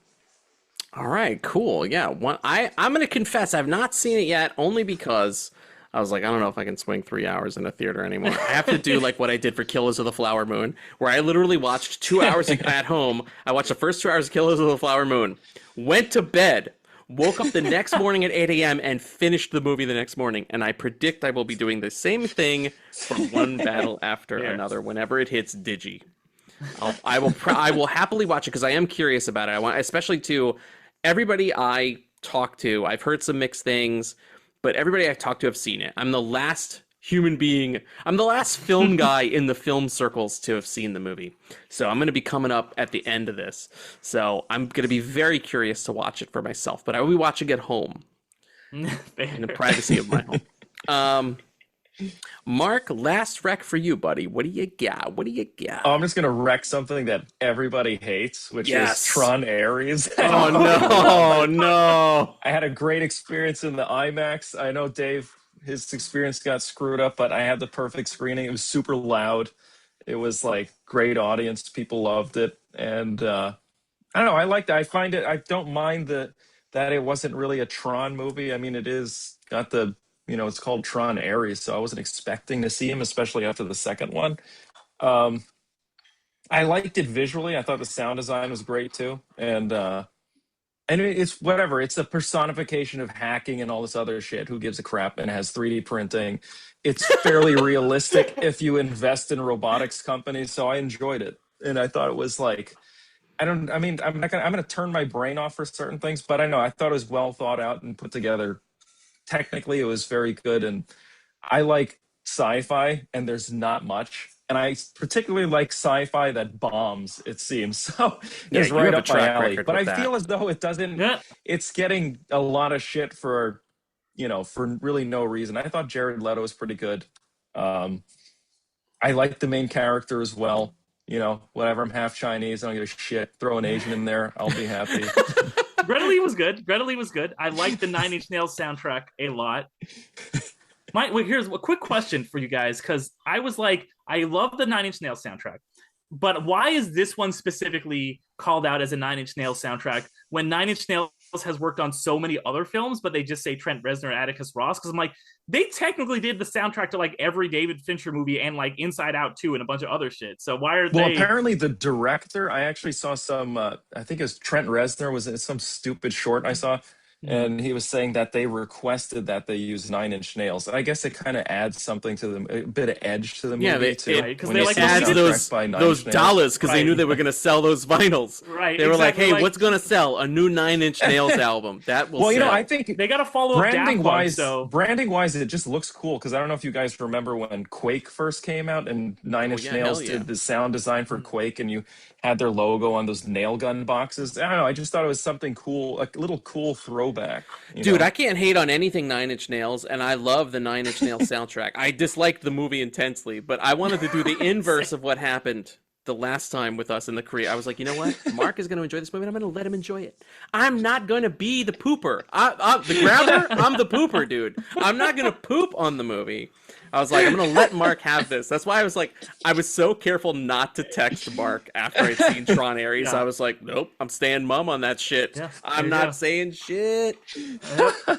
[SPEAKER 2] All right, cool. Yeah, I'm gonna confess I've not seen it yet, only because I was like, I don't know if I can swing 3 hours in a theater anymore. I have to do what I did for Killers of the Flower Moon, where I literally watched 2 hours at home. I watched the first 2 hours of Killers of the Flower Moon, went to bed, woke up the next morning at 8 a.m. and finished the movie the next morning. And I predict I will be doing the same thing for One Battle After Another whenever it hits Digi. I will happily watch it because I am curious about it. I want, especially to everybody I talk to. I've heard some mixed things, but everybody I talk to have seen it. I'm the last human being. I'm the last film guy in the film circles to have seen the movie. So I'm going to be coming up at the end of this. So I'm going to be very curious to watch it for myself, but I will be watching it home in the privacy of my home. Mark, last rec for you, buddy. What do you got?
[SPEAKER 3] Oh, I'm just going to wreck something that everybody hates, which is Tron Ares.
[SPEAKER 2] Oh, no.
[SPEAKER 3] I had a great experience in the IMAX. I know Dave his experience got screwed up, but I had the perfect screening. It was super loud. It was like great audience. People loved it. And I don't know. I liked it. I find it. I don't mind that it wasn't really a Tron movie. I mean, it is got the it's called Tron Ares, so I wasn't expecting to see him, especially after the second one. Um, I liked it visually. I thought the sound design was great too, and it's whatever. It's a personification of hacking and all this other shit. Who gives a crap? And has 3D printing. It's fairly realistic if you invest in robotics companies. So I enjoyed it, and I thought it was like I mean, I'm gonna turn my brain off for certain things, but I thought it was well thought out and put together. Technically, it was very good, and I like sci-fi, and there's not much. And I particularly like sci-fi that bombs, it seems. So it's right up my alley. But I feel as though it doesn't, it's getting a lot of shit for really no reason. I thought Jared Leto was pretty good. I like the main character as well. Whatever, I'm half Chinese, I don't give a shit. Throw an Asian in there, I'll be happy.
[SPEAKER 1] Greta Lee was good. Greta Lee was good. I like the Nine Inch Nails soundtrack a lot. Here's a quick question for you guys, because I was like, I love the Nine Inch Nails soundtrack, but why is this one specifically called out as a Nine Inch Nails soundtrack when Nine Inch Nails has worked on so many other films, but they just say Trent Reznor and Atticus Ross? Because I'm like, they technically did the soundtrack to like every David Fincher movie and like Inside Out 2 and a bunch of other shit. So why are they?
[SPEAKER 3] Well, apparently the director, I actually saw some, I think it was Trent Reznor, was it some stupid short I saw? And he was saying that they requested that they use Nine Inch Nails. I guess it kind of adds something to them, a bit of edge to the movie too.
[SPEAKER 1] Because they like
[SPEAKER 2] adds those dollars because they knew they were going to sell those vinyls.
[SPEAKER 1] Right.
[SPEAKER 2] They were like, "Hey, what's going to sell? A new Nine Inch Nails album that will." Well,
[SPEAKER 3] I think
[SPEAKER 1] they got to follow
[SPEAKER 3] branding wise, it just looks cool because I don't know if you guys remember when Quake first came out and Nine Inch Nails did the sound design for Quake, and you had their logo on those nail gun boxes. I don't know. I just thought it was something cool, a little cool throwback.
[SPEAKER 2] Dude, I can't hate on anything Nine Inch Nails, and I love the Nine Inch Nails soundtrack. I disliked the movie intensely, but I wanted to do the inverse of what happened the last time with us in the Korea. I was like, you know what? Mark is going to enjoy this movie, and I'm going to let him enjoy it. I'm not going to be the pooper. The grabber, I'm the pooper, dude. I'm not going to poop on the movie. I was like, I'm going to let Mark have this. That's why I was so careful not to text Mark after I'd seen Tron Ares. I was like, nope, I'm staying mum on that shit. Yeah, I'm not saying shit.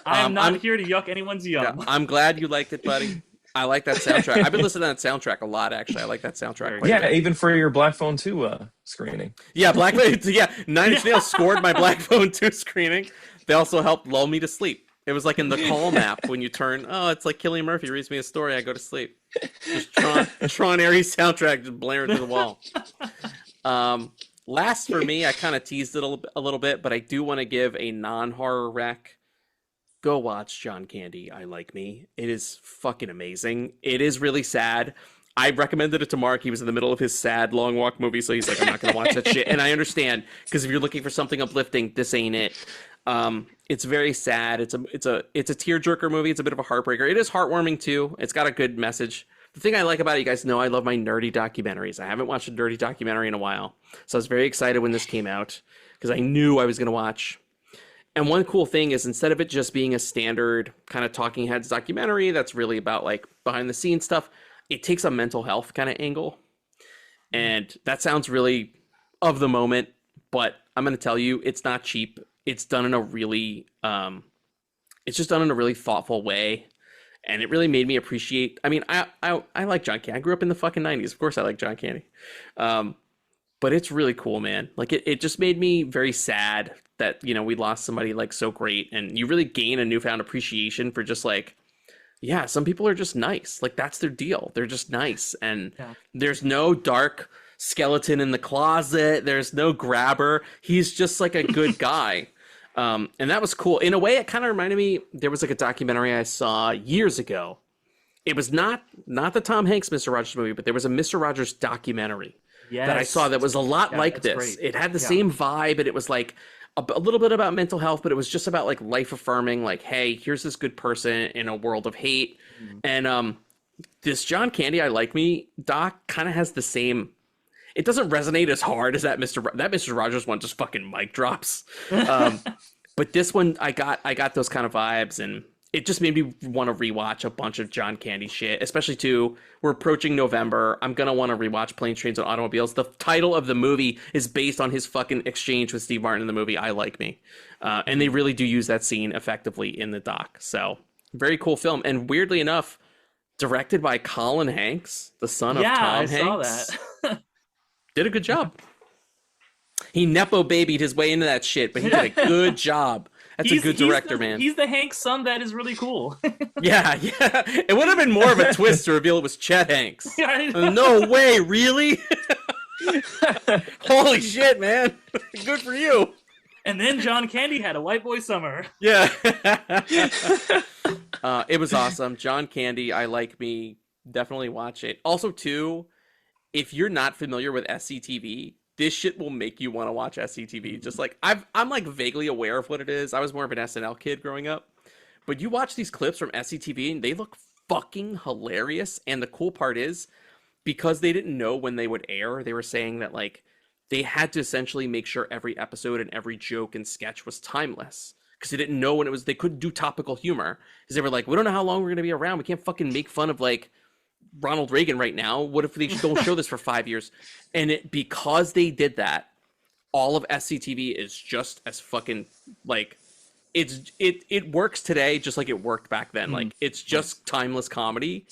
[SPEAKER 1] I'm not here to yuck anyone's yum.
[SPEAKER 2] Yeah, I'm glad you liked it, buddy. I like that soundtrack. I've been listening to that soundtrack a lot, actually. I like that soundtrack.
[SPEAKER 3] Yeah, even for your Black Phone 2 screening.
[SPEAKER 2] Yeah, Nine Inch Nails scored my Black Phone 2 screening. They also helped lull me to sleep. It was like in the Calm app when you turn, it's like Cillian Murphy reads me a story, I go to sleep. Just Tron Ares soundtrack just blaring to the wall. Last for me, I kind of teased it a little bit, but I do want to give a non-horror rec. Go watch John Candy, I Like Me. It is fucking amazing. It is really sad. I recommended it to Mark. He was in the middle of his sad Long Walk movie, so he's like, I'm not going to watch that shit. And I understand, because if you're looking for something uplifting, this ain't it. It's very sad. It's a tearjerker movie. It's a bit of a heartbreaker. It is heartwarming too. It's got a good message. The thing I like about it, you guys know I love my nerdy documentaries. I haven't watched a nerdy documentary in a while. So I was very excited when this came out because I knew I was going to watch. And one cool thing is instead of it just being a standard kind of talking heads documentary that's really about like behind the scenes stuff, it takes a mental health kind of angle. And that sounds really of the moment, but I'm going to tell you, it's not cheap. It's done in a really, it's just done in a really thoughtful way. And it really made me appreciate, I mean, I like John Candy. I grew up in the fucking 90s. Of course I like John Candy. But it's really cool, man. Like it just made me very sad that, we lost somebody like so great. And you really gain a newfound appreciation for just like, yeah, some people are just nice. Like that's their deal. They're just nice. And there's no dark skeleton in the closet. There's no grabber. He's just like a good guy. And that was cool. In a way, it kind of reminded me, there was like a documentary I saw years ago. It was not the Tom Hanks Mr. Rogers movie, but there was a Mr. Rogers documentary that I saw that was a lot like this. Great. It had the same vibe, and it was like a little bit about mental health, but it was just about like life affirming, like, hey, here's this good person in a world of hate. And this John Candy I Like Me doc kind of has the same. It doesn't resonate as hard as that Mr. Rogers one, just fucking mic drops. But this one, I got those kind of vibes, and it just made me want to rewatch a bunch of John Candy shit, especially too, we're approaching November. I'm going to want to rewatch Planes, Trains, and Automobiles. The title of the movie is based on his fucking exchange with Steve Martin in the movie I Like Me. And they really do use that scene effectively in the doc. So, very cool film. And weirdly enough, directed by Colin Hanks, the son of Tom Hanks. Yeah, I saw that. Did a good job. He Nepo babied his way into that shit, but he did a good job. That's a good director, man.
[SPEAKER 1] He's the Hanks son that is really cool.
[SPEAKER 2] yeah. It would have been more of a twist to reveal it was Chet Hanks. No way, really? Holy shit, man. Good for you.
[SPEAKER 1] And then John Candy had a white boy summer.
[SPEAKER 2] Yeah. It was awesome. John Candy, I Like Me. Definitely watch it. Also, too, if you're not familiar with SCTV, this shit will make you want to watch SCTV. Just like I'm like vaguely aware of what it is. I was more of an SNL kid growing up, but you watch these clips from SCTV and they look fucking hilarious. And the cool part is, because they didn't know when they would air, they were saying that like they had to essentially make sure every episode and every joke and sketch was timeless, because they didn't know when it was. They couldn't do topical humor because they were like, we don't know how long we're gonna be around. We can't fucking make fun of like Ronald Reagan right now. What if they don't show this for 5 years? And because they did that, all of SCTV is just as fucking like it works today just like it worked back then. Like it's just timeless comedy.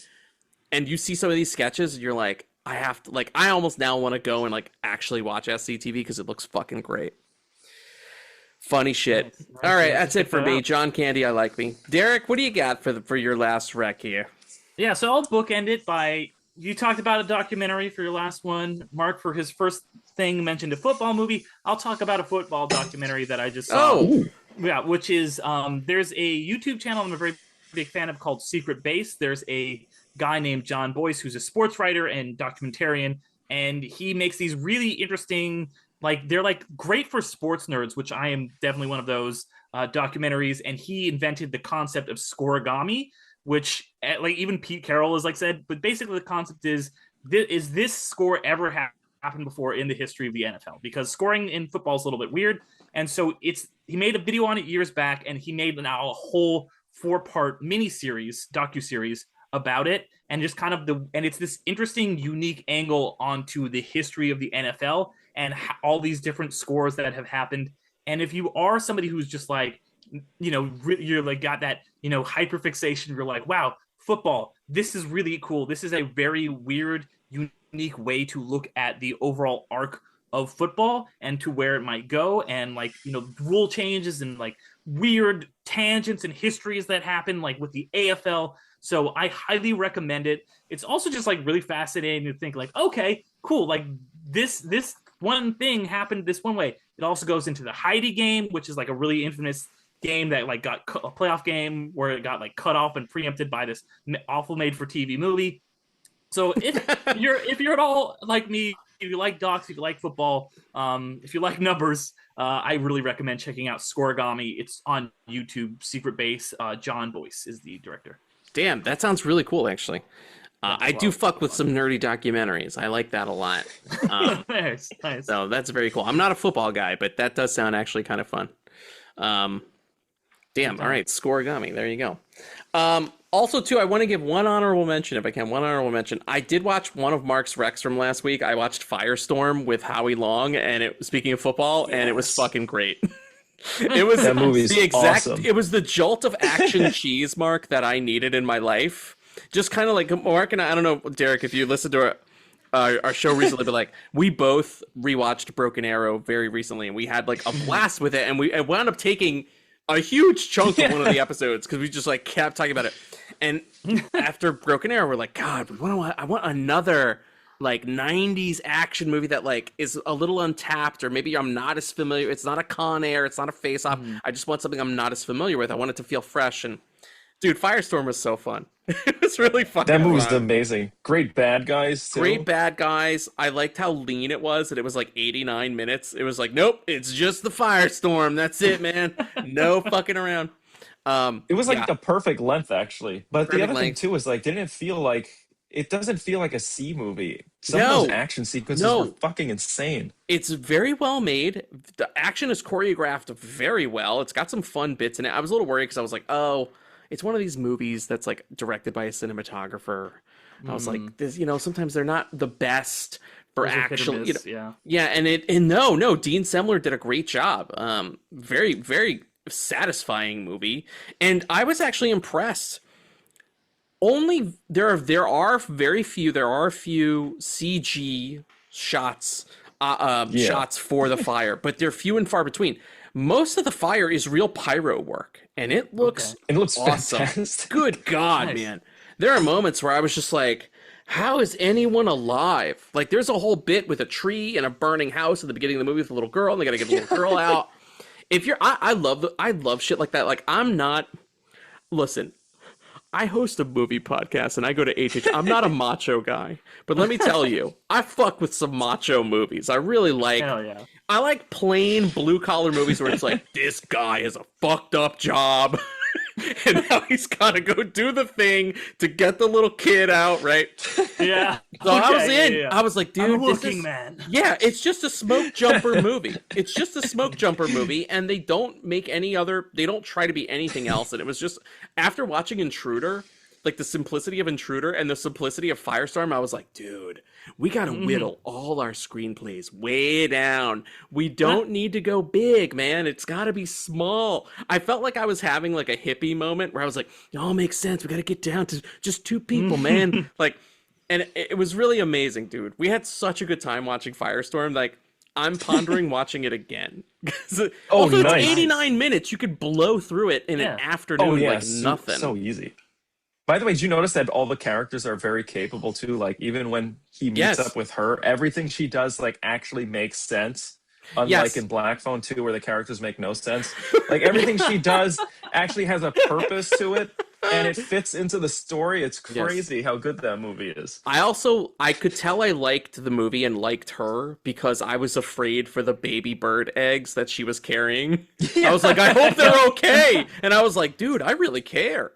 [SPEAKER 2] And you see some of these sketches and you're like, I almost now want to go and like actually watch SCTV because it looks fucking great. Funny shit. Nice. All right, that's it for me. John Candy, I Like Me. Derick, what do you got for your last rec here?
[SPEAKER 1] Yeah, so I'll bookend it by, you talked about a documentary for your last one. Mark, for his first thing, mentioned a football movie. I'll talk about a football documentary that I just saw.
[SPEAKER 2] Oh!
[SPEAKER 1] Yeah, which is, there's a YouTube channel I'm a very big fan of called Secret Base. There's a guy named John Boyce who's a sports writer and documentarian, and he makes these really interesting, like, they're like great for sports nerds, which I am definitely one of those documentaries, and he invented the concept of scoregami, which like even Pete Carroll has like said, but basically the concept is this score ever happened before in the history of the NFL? Because scoring in football is a little bit weird, and so he made a video on it years back, and he made now a whole 4-part miniseries, docuseries about it, and just kind of and it's this interesting, unique angle onto the history of the NFL and all these different scores that have happened. And if you are somebody who's just like, you know, you're like got that, you know, hyperfixation, you're like, wow, football, this is really cool. This is a very weird, unique way to look at the overall arc of football and to where it might go, and like, you know, rule changes and like weird tangents and histories that happen like with the AFL. So I highly recommend it. It's also just like really fascinating to think like, okay, cool, like this one thing happened this one way. It also goes into the Heidi game, which is like a really infamous game that like got a playoff game where it got like cut off and preempted by this awful made-for-TV movie. So if you're at all like me, if you like docs, if you like football, if you like numbers, I really recommend checking out Scoregami. It's on YouTube. Secret Base. John Boyce is the director.
[SPEAKER 2] Damn, that sounds really cool, actually. I do fuck with some nerdy documentaries. I like that a lot.
[SPEAKER 1] Nice.
[SPEAKER 2] So that's very cool. I'm not a football guy, but that does sound actually kind of fun. Damn, all right, Scoregami. There you go. Also, too, I want to give one honorable mention, if I can. One honorable mention. I did watch one of Mark's recs from last week. I watched Firestorm with Howie Long, and speaking of football, and it was fucking great. It was
[SPEAKER 3] that movie's
[SPEAKER 2] the exact.
[SPEAKER 3] Awesome.
[SPEAKER 2] It was the jolt of action cheese, Mark, that I needed in my life. Just kind of like Mark and I don't know, Derick, if you listened to our show recently, but like we both rewatched Broken Arrow very recently, and we had like a blast with it, and we wound up taking a huge chunk of one of the episodes because we just like kept talking about it. And after Broken Arrow, we're like, God, I want another like 90s action movie that like is a little untapped, or maybe I'm not as familiar. It's not a Con Air, it's not a Face Off. I just want something I'm not as familiar with. I want it to feel fresh. And dude, Firestorm was so fun. It was really fun.
[SPEAKER 3] That movie was amazing. Great bad guys too.
[SPEAKER 2] Great bad guys. I liked how lean it was, and it was like 89 minutes. It was like, nope, it's just the Firestorm. That's it, man. No fucking around.
[SPEAKER 3] It was like the perfect length, actually. But
[SPEAKER 2] Perfect
[SPEAKER 3] the other thing
[SPEAKER 2] length.
[SPEAKER 3] too is like, it doesn't feel like a C movie. Some of those action sequences were fucking insane.
[SPEAKER 2] It's very well made. The action is choreographed very well. It's got some fun bits in it. I was a little worried because I was like, oh, it's one of these movies that's like directed by a cinematographer. I was like, this, sometimes they're not the best for actual, yeah. And no, Dean Semler did a great job. Very, very satisfying movie. And I was actually impressed. There are a few CG shots, shots for the fire, but they're few and far between. Most of the fire is real pyro work, and it looks awesome. Fantastic. Good God, nice. Man. There are moments where I was just like, how is anyone alive? Like, there's a whole bit with a tree and a burning house at the beginning of the movie with a little girl, and they gotta get the little girl out. I love shit like that. Like, listen, I host a movie podcast and I go to HH. I'm not a macho guy, but let me tell you, I fuck with some macho movies. I really like. Hell yeah. I like plain blue collar movies where it's like, this guy has a fucked up job, and now he's gotta go do the thing to get the little kid out, right?
[SPEAKER 1] Yeah.
[SPEAKER 2] So I was in. Yeah. I was like, dude,
[SPEAKER 1] I'm looking, man.
[SPEAKER 2] Yeah, it's just a smoke jumper movie. It's just a smoke jumper movie, and they don't make they don't try to be anything else. And it was just, after watching Intruder, like the simplicity of Intruder and the simplicity of Firestorm, I was like, dude, we gotta whittle all our screenplays way down. We don't need to go big, man. It's gotta be small. I felt like I was having like a hippie moment where I was like, it all makes sense. We gotta get down to just 2 people, man. Like, and it was really amazing, dude. We had such a good time watching Firestorm. Like, I'm pondering watching it again. Also, nice. It's 89 minutes. You could blow through it in an afternoon like nothing.
[SPEAKER 3] So easy. By the way, did you notice that all the characters are very capable too? Like, even when he meets up with her, everything she does like actually makes sense. Unlike in Black Phone 2, where the characters make no sense. Like, everything she does actually has a purpose to it, and it fits into the story. It's crazy how good that movie is.
[SPEAKER 2] I could tell I liked the movie and liked her because I was afraid for the baby bird eggs that she was carrying. I was like, I hope they're okay. And I was like, dude, I really care.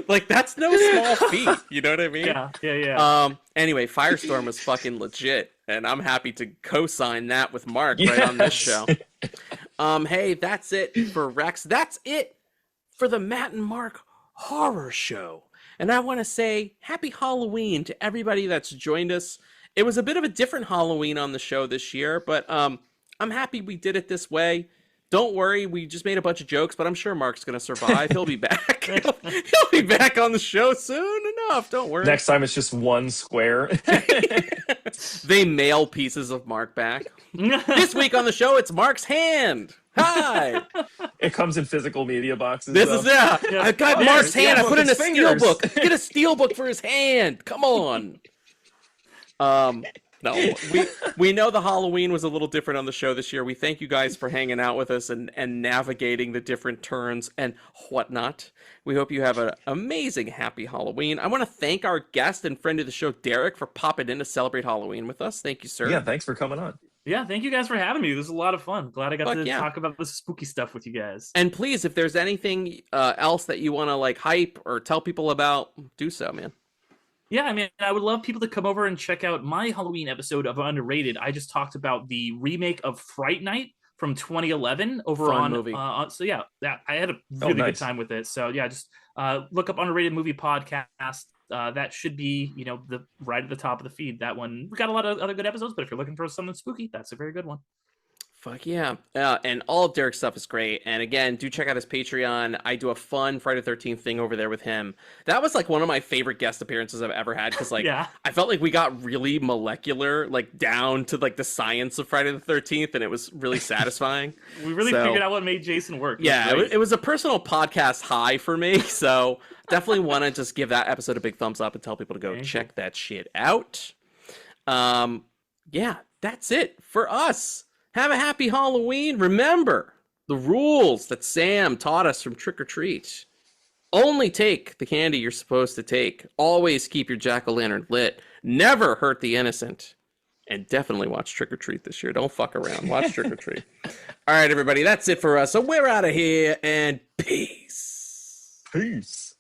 [SPEAKER 2] Like, that's no small feat, you know what I mean?
[SPEAKER 1] Yeah.
[SPEAKER 2] Anyway, Firestorm was fucking legit, and I'm happy to co-sign that with Mark right on this show. Hey, that's it for Rex. That's it for the Matt and Mark Horror Show. And I want to say happy Halloween to everybody that's joined us. It was a bit of a different Halloween on the show this year, but I'm happy we did it this way. Don't worry, we just made a bunch of jokes, but I'm sure Mark's going to survive. He'll be back. He'll be back on the show soon enough. Don't worry.
[SPEAKER 3] Next time it's just one square.
[SPEAKER 2] They mail pieces of Mark back. This week on the show, it's Mark's hand. Hi.
[SPEAKER 3] It comes in physical media boxes.
[SPEAKER 2] I got Mark's hand. I put in a steelbook. Get a steelbook for his hand. Come on. No, we know the Halloween was a little different on the show this year. We thank you guys for hanging out with us and navigating the different turns and whatnot. We hope you have an amazing, happy Halloween. I want to thank our guest and friend of the show, Derick, for popping in to celebrate Halloween with us. Thank you, sir.
[SPEAKER 3] Yeah, thanks for coming on.
[SPEAKER 1] Yeah, thank you guys for having me. This was a lot of fun. Glad I got to talk about this spooky stuff with you guys.
[SPEAKER 2] And please, if there's anything else that you want to like hype or tell people about, do so, man.
[SPEAKER 1] Yeah, I mean, I would love people to come over and check out my Halloween episode of Underrated. I just talked about the remake of Fright Night from 2011 over
[SPEAKER 2] Fun
[SPEAKER 1] on
[SPEAKER 2] movie.
[SPEAKER 1] So yeah, I had a really good time with it. So yeah, just look up Underrated Movie Podcast. That should be, the right at the top of the feed. That one, we got a lot of other good episodes, but if you're looking for something spooky, that's a very good one.
[SPEAKER 2] Fuck yeah. And all of Derick's stuff is great. And again, do check out his Patreon. I do a fun Friday the 13th thing over there with him. That was like one of my favorite guest appearances I've ever had. Because I felt like we got really molecular, like down to like the science of Friday the 13th. And it was really satisfying.
[SPEAKER 1] We really figured out what made Jason work.
[SPEAKER 2] It was a personal podcast high for me. So definitely want to just give that episode a big thumbs up and tell people to go check that shit out. Yeah, that's it for us. Have a happy Halloween. Remember the rules that Sam taught us from Trick or Treat. Only take the candy you're supposed to take. Always keep your jack-o'-lantern lit. Never hurt the innocent. And definitely watch Trick or Treat this year. Don't fuck around. Watch Trick or Treat. All right, everybody. That's it for us. So we're out of here. And peace.
[SPEAKER 3] Peace.